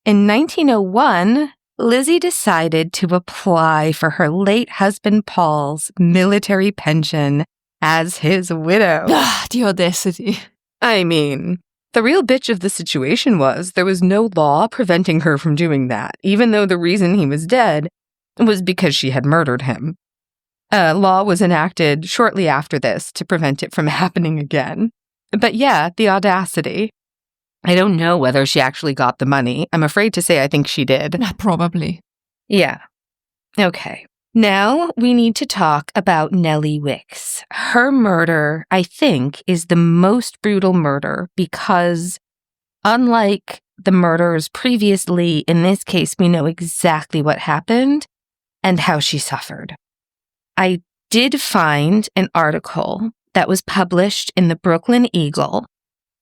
In 1901, Lizzie decided to apply for her late husband Paul's military pension as his widow. The audacity. I mean, the real bitch of the situation was there was no law preventing her from doing that, even though the reason he was dead was because she had murdered him. A law was enacted shortly after this to prevent it from happening again. But yeah, the audacity. I don't know whether she actually got the money. I'm afraid to say I think she did. Probably. Yeah. Okay. Now we need to talk about Nelly Wickes. Her murder, I think, is the most brutal murder because, unlike the murders previously, in this case, we know exactly what happened and how she suffered. I did find an article that was published in the Brooklyn Eagle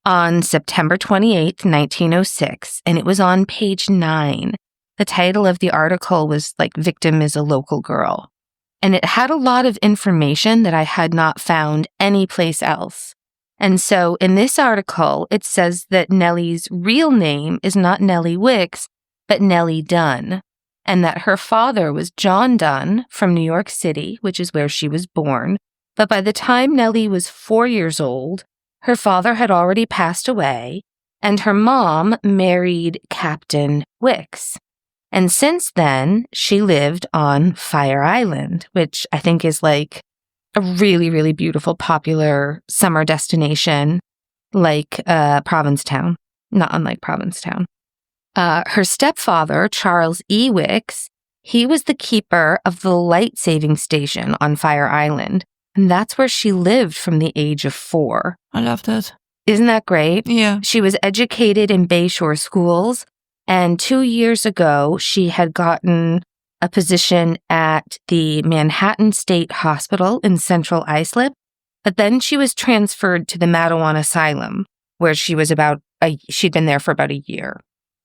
on September 28th, 1906, and it was on page 9. The title of the article was Victim is a Local Girl. And it had a lot of information that I had not found anyplace else. And so in this article, it says that Nellie's real name is not Nelly Wickes, but Nellie Dunn, and that her father was John Dunn from New York City, which is where she was born. But by the time Nellie was 4 years old, her father had already passed away, and her mom married Captain Wickes. And since then, she lived on Fire Island, which I think is a really, really beautiful, popular summer destination, like Provincetown, not unlike Provincetown. Her stepfather, Charles E. Wickes, he was the keeper of the light-saving station on Fire Island, and that's where she lived from the age of 4. I love that. Isn't that great? Yeah. She was educated in Bayshore schools, and 2 years ago, she had gotten a position at the Manhattan State Hospital in Central Islip, but then she was transferred to the Matteawan Asylum, where she was she'd been there for about a year.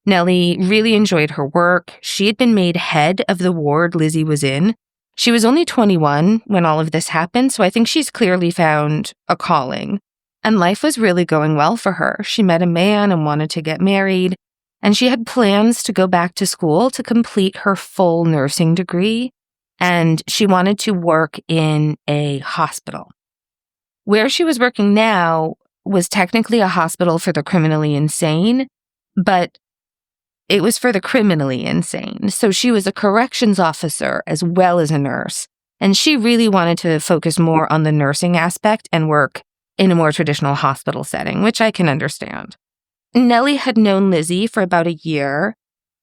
Nellie really enjoyed her work. She had been made head of the ward Lizzie was in. She was only 21 when all of this happened, so I think she's clearly found a calling. And life was really going well for her. She met a man and wanted to get married, and she had plans to go back to school to complete her full nursing degree, and she wanted to work in a hospital. Where she was working now was technically a hospital for the criminally insane, but it was for the criminally insane. So she was a corrections officer as well as a nurse, and she really wanted to focus more on the nursing aspect and work in a more traditional hospital setting, which I can understand. Nellie had known Lizzie for about a year,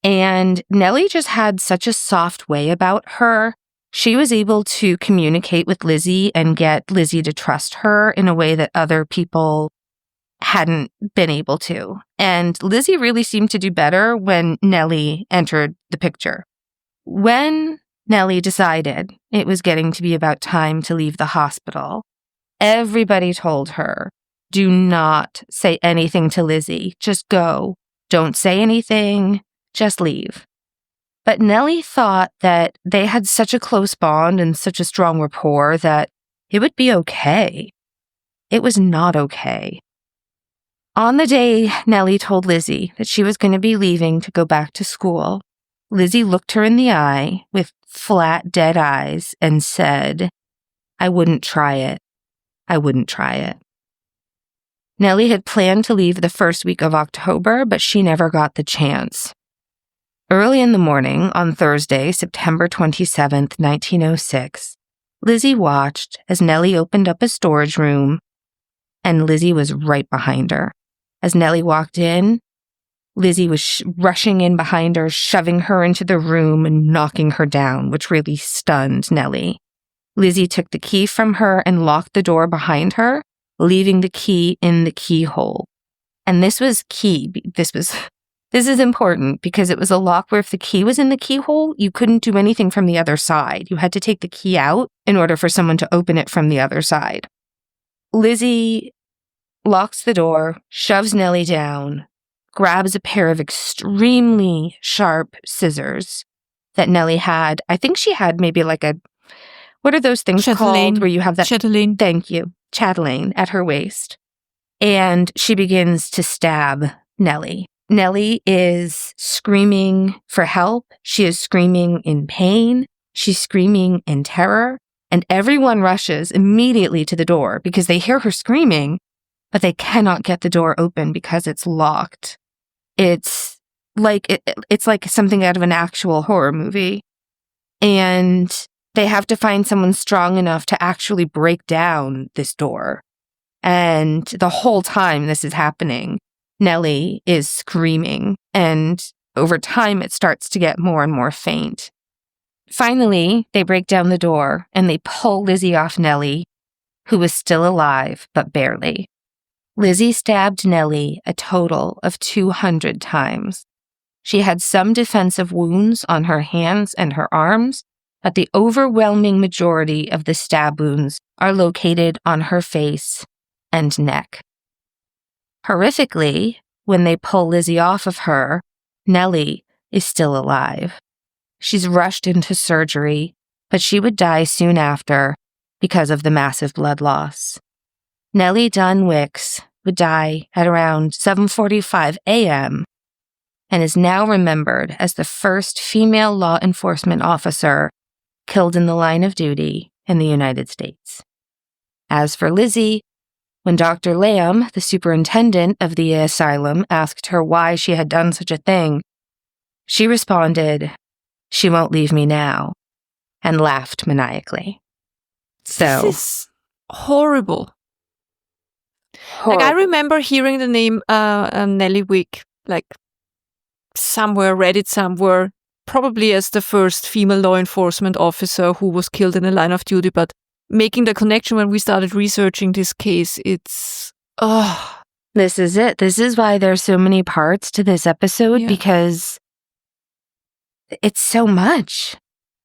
and Nellie just had such a soft way about her. She was able to communicate with Lizzie and get Lizzie to trust her in a way that other people hadn't been able to. And Lizzie really seemed to do better when Nellie entered the picture. When Nellie decided it was getting to be about time to leave the hospital, everybody told her, do not say anything to Lizzie. Just go. Don't say anything. Just leave. But Nellie thought that they had such a close bond and such a strong rapport that it would be okay. It was not okay. On the day Nellie told Lizzie that she was going to be leaving to go back to school, Lizzie looked her in the eye with flat, dead eyes and said, I wouldn't try it. I wouldn't try it. Nellie had planned to leave the first week of October, but she never got the chance. Early in the morning on Thursday, September 27th, 1906, Lizzie watched as Nellie opened up a storage room, and Lizzie was right behind her. As Nellie walked in, Lizzie was rushing in behind her, shoving her into the room and knocking her down, which really stunned Nellie. Lizzie took the key from her and locked the door behind her, leaving the key in the keyhole. And this was key. This is important because it was a lock where if the key was in the keyhole, you couldn't do anything from the other side. You had to take the key out in order for someone to open it from the other side. Lizzie locks the door, shoves Nellie down, grabs a pair of extremely sharp scissors that Nellie had. I think she had maybe like a, what are those things called where you have that? Chatelaine. Thank you. Chatelaine at her waist. And she begins to stab Nellie. Nellie is screaming for help. She is screaming in pain. She's screaming in terror. And everyone rushes immediately to the door because they hear her screaming, but they cannot get the door open because it's locked. It's like something out of an actual horror movie. And they have to find someone strong enough to actually break down this door. And the whole time this is happening, Nellie is screaming. And over time, it starts to get more and more faint. Finally, they break down the door and they pull Lizzie off Nellie, who was still alive, but barely. Lizzie stabbed Nellie a total of 200 times. She had some defensive wounds on her hands and her arms, but the overwhelming majority of the stab wounds are located on her face and neck. Horrifically, when they pull Lizzie off of her, Nellie is still alive. She's rushed into surgery, but she would die soon after because of the massive blood loss. Nelly Wickes would die at around 7:45 a.m. and is now remembered as the first female law enforcement officer killed in the line of duty in the United States. As for Lizzie, when Dr. Lamb, the superintendent of the asylum, asked her why she had done such a thing, she responded, "She won't leave me now," and laughed maniacally. So, this is horrible. Like, I remember hearing the name Nelly Wickes, like somewhere, read it somewhere, probably as the first female law enforcement officer who was killed in the line of duty, but making the connection when we started researching this case, this is it. This is why there's so many parts to this episode, because it's so much.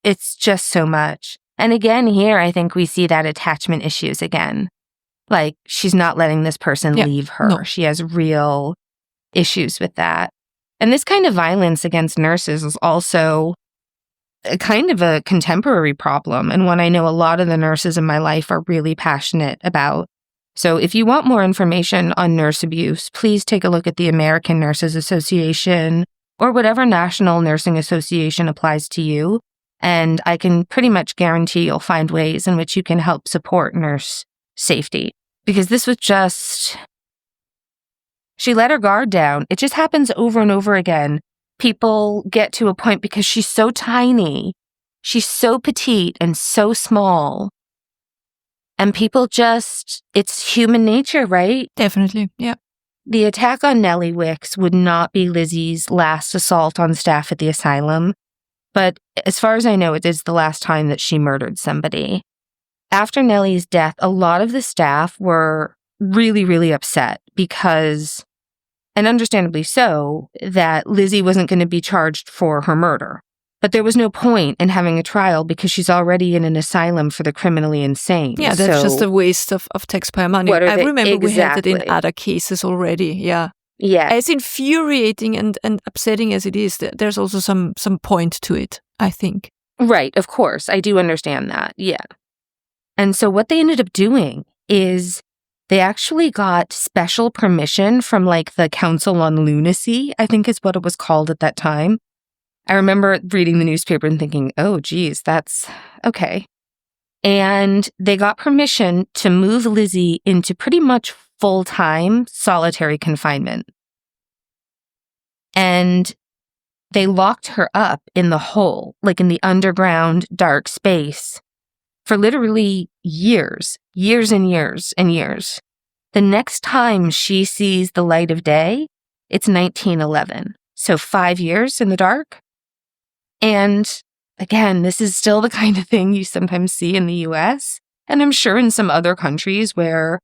It's just so much. And again, here, I think we see that attachment issues again. Like, she's not letting this person leave her. No. She has real issues with that. And this kind of violence against nurses is also a kind of a contemporary problem, and one I know a lot of the nurses in my life are really passionate about. So if you want more information on nurse abuse, please take a look at the American Nurses Association or whatever national nursing association applies to you. And I can pretty much guarantee you'll find ways in which you can help support nurse safety. Because this was just... she let her guard down. It just happens over and over again. People get to a point because she's so tiny. She's so petite and so small And people it's human nature, right? Definitely, yeah. The attack on Nelly Wickes would not be Lizzie's last assault on staff at the asylum, but as far as I know, it is the last time that she murdered somebody. After Nellie's death, a lot of the staff were really, really upset because, and understandably so, that Lizzie wasn't going to be charged for her murder. But there was no point in having a trial because she's already in an asylum for the criminally insane. Yeah, that's just a waste of taxpayer money. I remember we had it in other cases already, yeah. Yeah. As infuriating and upsetting as it is, there's also some point to it, I think. Right, of course. I do understand that, yeah. And so what they ended up doing is they actually got special permission from the Council on Lunacy, I think is what it was called at that time. I remember reading the newspaper and thinking, oh, geez, that's okay. And they got permission to move Lizzie into pretty much full-time solitary confinement. And they locked her up in the hole, in the underground dark space, for literally years and years and years. The next time she sees the light of day, it's 1911. So 5 years in the dark. And again, this is still the kind of thing you sometimes see in the US, and I'm sure in some other countries where,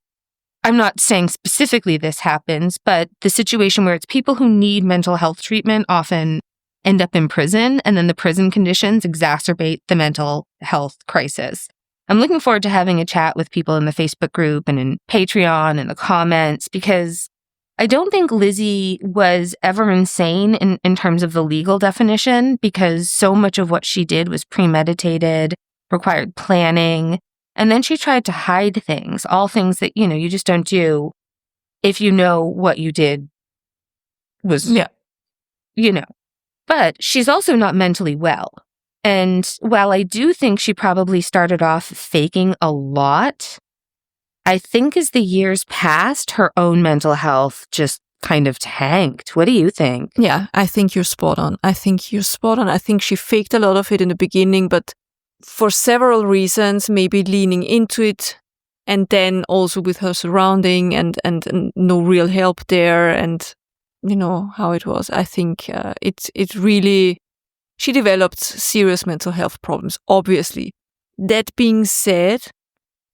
I'm not saying specifically this happens, but the situation where it's people who need mental health treatment often end up in prison, and then the prison conditions exacerbate the mental health crisis. I'm looking forward to having a chat with people in the Facebook group and in Patreon and the comments, because I don't think Lizzie was ever insane in terms of the legal definition, because so much of what she did was premeditated, required planning, and then she tried to hide things, all things that, you just don't do if you know what you did was, But she's also not mentally well. And while I do think she probably started off faking a lot, I think as the years passed, her own mental health just kind of tanked. What do you think? Yeah, I think you're spot on. I think she faked a lot of it in the beginning, but for several reasons, maybe leaning into it, and then also with her surrounding and no real help there, and how it was. I think it really, she developed serious mental health problems, obviously. That being said,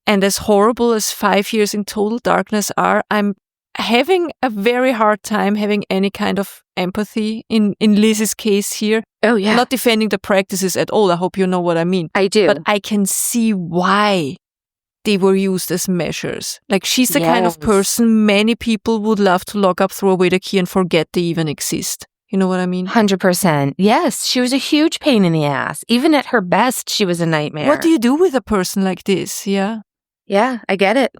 and as horrible as 5 years in total darkness are, I'm having a very hard time having any kind of empathy in Liz's case here. Oh, yeah. I'm not defending the practices at all. I hope you know what I mean. I do. But I can see why they were used as measures. She's the kind of person many people would love to lock up, throw away the key, and forget they even exist. You know what I mean? 100%. Yes, she was a huge pain in the ass. Even at her best, she was a nightmare. What do you do with a person like this? Yeah? Yeah, I get it.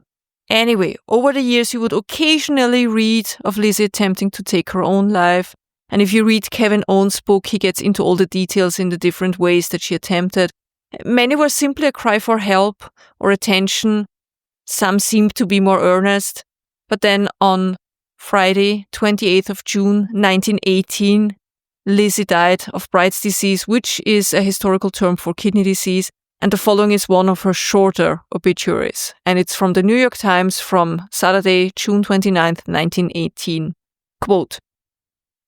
Anyway, over the years, you would occasionally read of Lizzie attempting to take her own life. And if you read Kevin Owen's book, he gets into all the details in the different ways that she attempted. Many were simply a cry for help or attention. Some seemed to be more earnest. But then on Friday, 28th of June, 1918, Lizzie died of Bright's disease, which is a historical term for kidney disease. And the following is one of her shorter obituaries. And it's from the New York Times from Saturday, June 29th, 1918. Quote,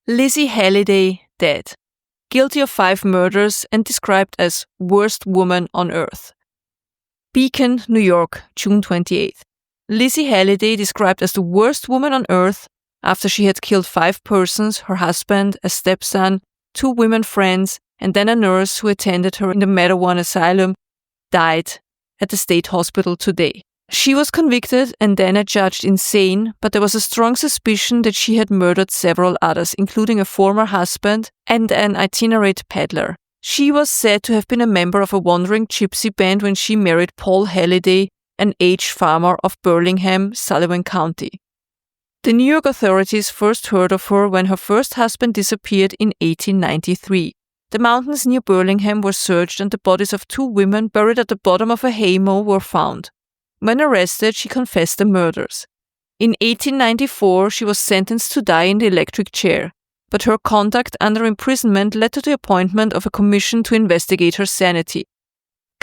Lizzie Halliday, dead. Guilty of 5 murders and described as worst woman on earth. Beacon, New York, June 28th. Lizzie Halliday described as the worst woman on earth after she had killed 5 persons, her husband, a stepson, 2 women friends, and then a nurse who attended her in the Matteawan Asylum, died at the state hospital today. She was convicted and then adjudged insane, but there was a strong suspicion that she had murdered several others, including a former husband and an itinerant peddler. She was said to have been a member of a wandering gypsy band when she married Paul Halliday, an aged farmer of Burlingham, Sullivan County. The New York authorities first heard of her when her first husband disappeared in 1893. The mountains near Burlingham were searched and the bodies of 2 women buried at the bottom of a haymow were found. When arrested, she confessed the murders. In 1894, she was sentenced to die in the electric chair, but her conduct under imprisonment led to the appointment of a commission to investigate her sanity.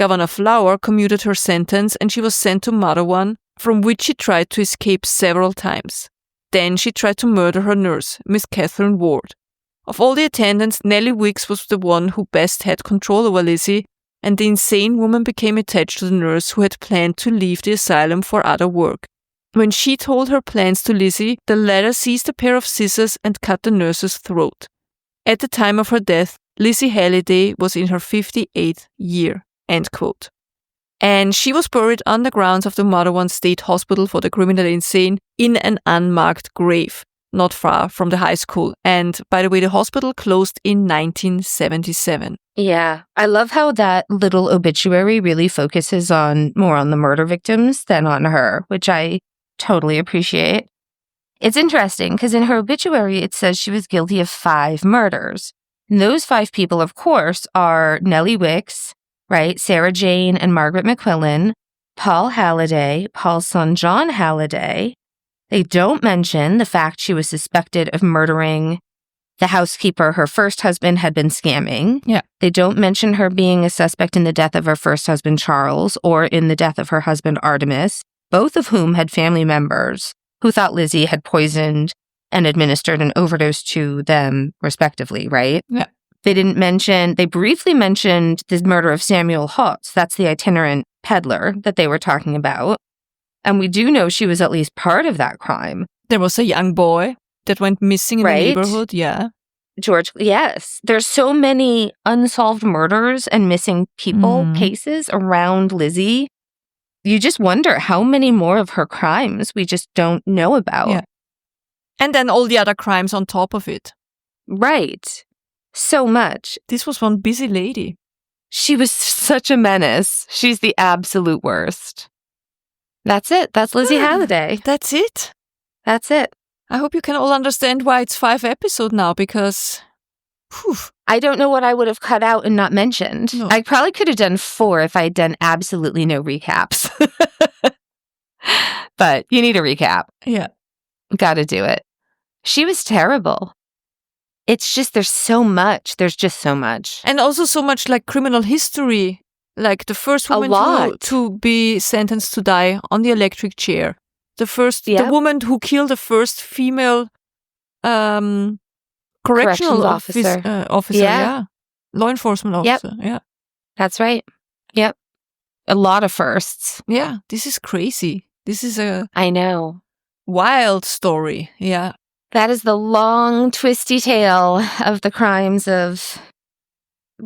Governor Flower commuted her sentence and she was sent to Matteawan, from which she tried to escape several times. Then she tried to murder her nurse, Miss Catherine Ward. Of all the attendants, Nelly Wickes was the one who best had control over Lizzie, and the insane woman became attached to the nurse who had planned to leave the asylum for other work. When she told her plans to Lizzie, the latter seized a pair of scissors and cut the nurse's throat. At the time of her death, Lizzie Halliday was in her 58th year, end quote. And she was buried on the grounds of the Matteawan State Hospital for the Criminally Insane in an unmarked grave, not far from the high school. And by the way, the hospital closed in 1977. Yeah, I love how that little obituary really focuses more on the murder victims than on her, which I totally appreciate. It's interesting because in her obituary, it says she was guilty of 5 murders. And those 5 people, of course, are Nelly Wickes, right? Sarah Jane and Margaret McQuillan, Paul Halliday, Paul's son John Halliday. They don't mention the fact she was suspected of murdering the housekeeper her first husband had been scamming. Yeah. They don't mention her being a suspect in the death of her first husband, Charles, or in the death of her husband, Artemis, both of whom had family members who thought Lizzie had poisoned and administered an overdose to them, respectively, right? Yeah. They briefly mentioned the murder of Samuel Hotz. That's the itinerant peddler that they were talking about. And we do know she was at least part of that crime. There was a young boy that went missing in the neighborhood, yeah. George, yes. There's so many unsolved murders and missing people cases around Lizzie. You just wonder how many more of her crimes we just don't know about. Yeah. And then all the other crimes on top of it. Right. So much. This was one busy lady. She was such a menace. She's the absolute worst. That's it. That's Lizzie Halliday. That's it. That's it. I hope you can all understand why it's 5 episodes now, because I don't know what I would have cut out and not mentioned. No. I probably could have done 4 if I had done absolutely no recaps. But you need a recap. Yeah. Got to do it. She was terrible. It's just, there's so much. There's just so much. And also so much like criminal history. Like the first woman to be sentenced to die on the electric chair. The woman who killed the first female correctional officer. Yeah. Law enforcement officer. Yep. Yeah. That's right. Yep. A lot of firsts. Yeah. This is crazy. This is I know. Wild story. Yeah. That is the long, twisty tale of the crimes of...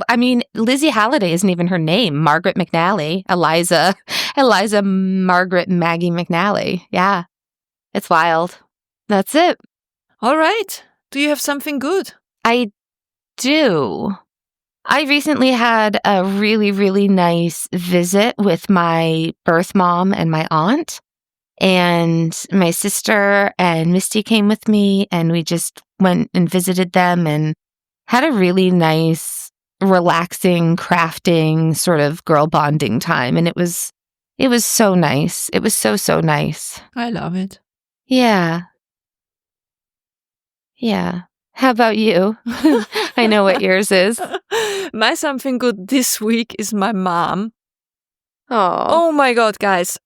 I mean, Lizzie Halliday isn't even her name. Margaret McNally. Eliza Margaret Maggie McNally. Yeah. It's wild. That's it. All right. Do you have something good? I do. I recently had a really, really nice visit with my birth mom and my aunt. And my sister and Misty came with me, and we just went and visited them and had a really nice, relaxing, crafting sort of girl bonding time. And it was so nice. It was so, so nice. I love it. Yeah. Yeah. How about you? I know what yours is. My something good this week is my mom. Oh my God, guys.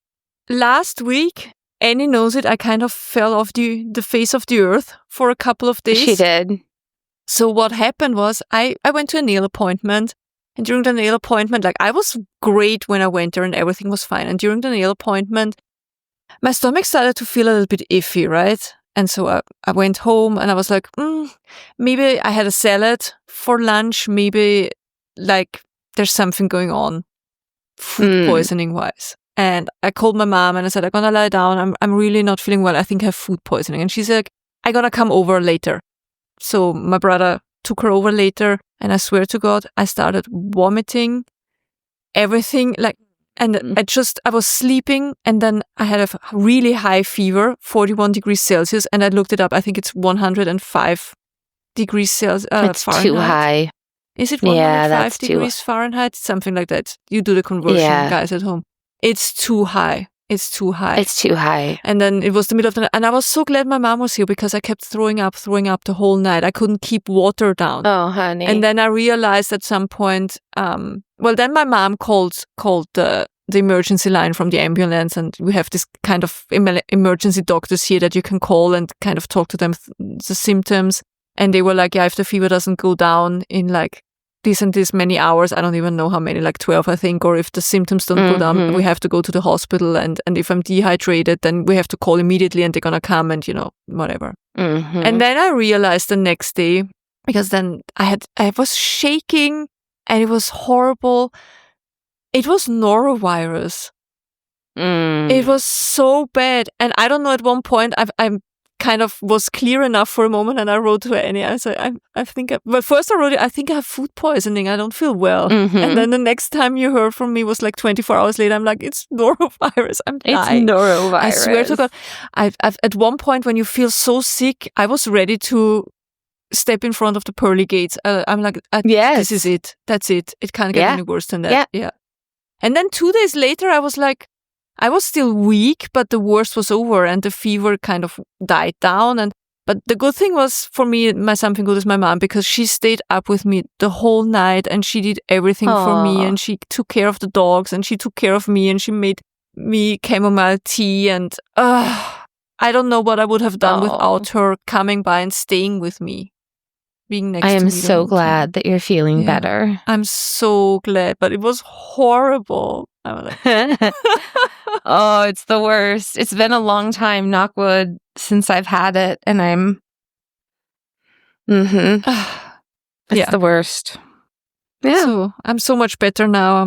Last week, Annie knows it, I kind of fell off the face of the earth for a couple of days. She did. So what happened was I went to a nail appointment, and during the nail appointment, like I was great when I went there and everything was fine. And during the nail appointment, my stomach started to feel a little bit iffy, right? And so I went home and I was like, maybe I had a salad for lunch. Maybe like there's something going on food poisoning wise. And I called my mom and I said, I'm going to lie down. I'm really not feeling well. I think I have food poisoning. And she's like, I'm going to come over later. So my brother took her over later. And I swear to God, I started vomiting everything. And I was sleeping. And then I had a really high fever, 41 degrees Celsius. And I looked it up. I think it's 105 degrees Celsius. That's Fahrenheit. too high. Is it 105 that's degrees Fahrenheit? Something like that. You do the conversion, guys at home. It's too high. It's too high. And then it was the middle of the night. And I was so glad my mom was here because I kept throwing up the whole night. I couldn't keep water down. Oh, honey. And then I realized at some point then my mom called the emergency line from the ambulance, and we have this kind of emergency doctors here that you can call and kind of talk to them the symptoms. And they were like, yeah, if the fever doesn't go down in like this and this many hours, I don't even know how many, like 12, I think, or if the symptoms don't go down, we have to go to the hospital. And if I'm dehydrated, then we have to call immediately and they're going to come and, whatever. And then I realized the next day, because then I was shaking and it was horrible. It was norovirus. It was so bad. And I don't know, at one point I'm kind of was clear enough for a moment, and I wrote to Annie. I said, but first I wrote it, I think I have food poisoning. I don't feel well. And then the next time you heard from me was like 24 hours later. I'm like, it's norovirus. I'm dying. It's norovirus. I swear to God. I've at one point when you feel so sick, I was ready to step in front of the pearly gates. I'm like, this is it. That's it. It can't get any worse than that. Yeah. And then 2 days later, I was like, I was still weak, but the worst was over and the fever kind of died down. But the good thing was for me, my something good is my mom, because she stayed up with me the whole night and she did everything for me, and she took care of the dogs and she took care of me, and she made me chamomile tea. And I don't know what I would have done without her coming by and staying with me, being next to me. I am so glad that you're feeling better. I'm so glad, but it was horrible. I was like, oh, it's the worst. It's been a long time, knock wood, since I've had it, and I'm it's the worst. Yeah. So I'm so much better now.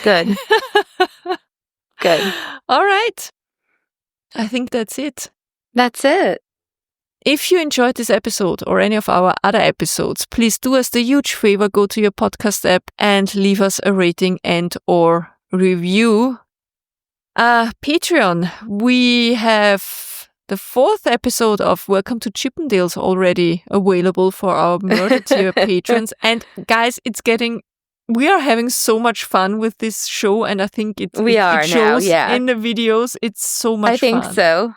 Good. Good. All right. I think that's it. That's it. If you enjoyed this episode or any of our other episodes, please do us the huge favor, go to your podcast app and leave us a rating and or review. Patreon, we have the 4th episode of Welcome to Chippendales already available for our murder tier patrons. And guys, we are having so much fun with this show, and I think it shows in the videos. It's so much fun. I think so.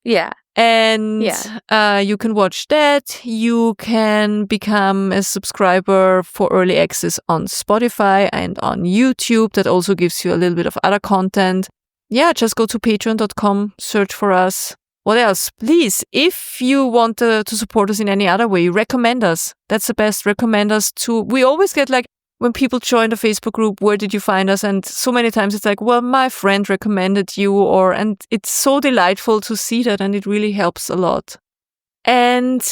Yeah. And you can watch that. You can become a subscriber for early access on Spotify and on YouTube. That also gives you a little bit of other content. Yeah, just go to patreon.com, search for us. What else? Please, if you want to support us in any other way, recommend us. That's the best. Recommend us to... We always get like, when people join the Facebook group, where did you find us? And so many times it's like, well, my friend recommended you, and it's so delightful to see that, and it really helps a lot. And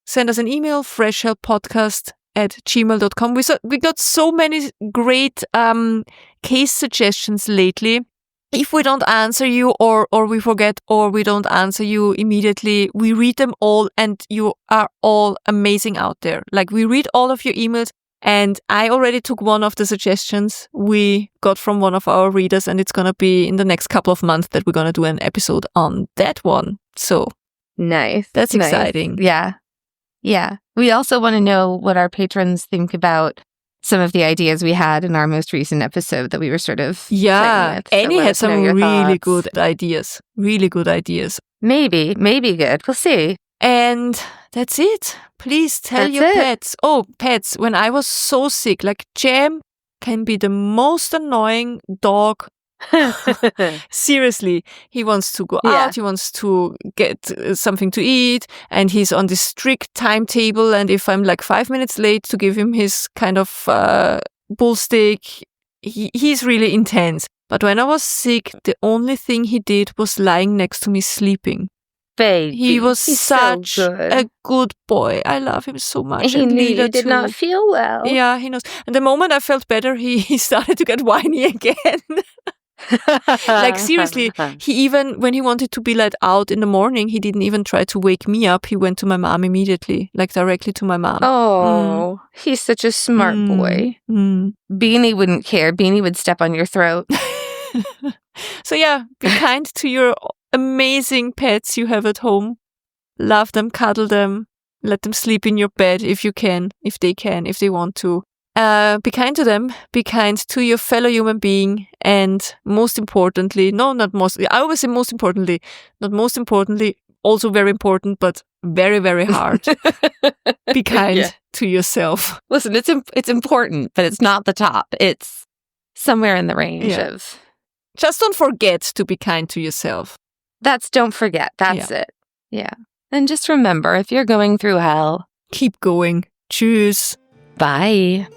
send us an email, freshhelppodcast@gmail.com. We got so many great case suggestions lately. If we don't answer you or we forget or we don't answer you immediately, we read them all, and you are all amazing out there. Like, we read all of your emails. And I already took one of the suggestions we got from one of our readers, and it's going to be in the next couple of months that we're going to do an episode on that one. So nice. That's exciting. Yeah. Yeah. We also want to know what our patrons think about some of the ideas we had in our most recent episode that we were sort of playing with. Annie had some really good ideas. Really good ideas. Maybe good. We'll see. And that's it. Please tell your pets. Oh, pets. When I was so sick, like Jam can be the most annoying dog. Seriously, he wants to go out. He wants to get something to eat, and he's on this strict timetable. And if I'm like 5 minutes late to give him his kind of bull stick, he's really intense. But when I was sick, the only thing he did was lying next to me sleeping. Baby. He's such a good boy. I love him so much. He knew you did not feel well. Yeah, he knows. And the moment I felt better, he started to get whiny again. Like, seriously, he even, when he wanted to be let out in the morning, he didn't even try to wake me up. He went to my mom immediately, like directly to my mom. Oh, he's such a smart boy. Beanie wouldn't care. Beanie would step on your throat. So yeah, be kind to your amazing pets you have at home. Love them, cuddle them, let them sleep in your bed if you can, if they want to. Be kind to them, be kind to your fellow human being, and most importantly, I always say most importantly, not most importantly, also very important, but very, very hard. Be kind to yourself. Listen, it's important, but it's not the top. It's somewhere in the range of... Just don't forget to be kind to yourself. Don't forget. That's it. Yeah. And just remember, if you're going through hell... Keep going. Tschüss. Bye.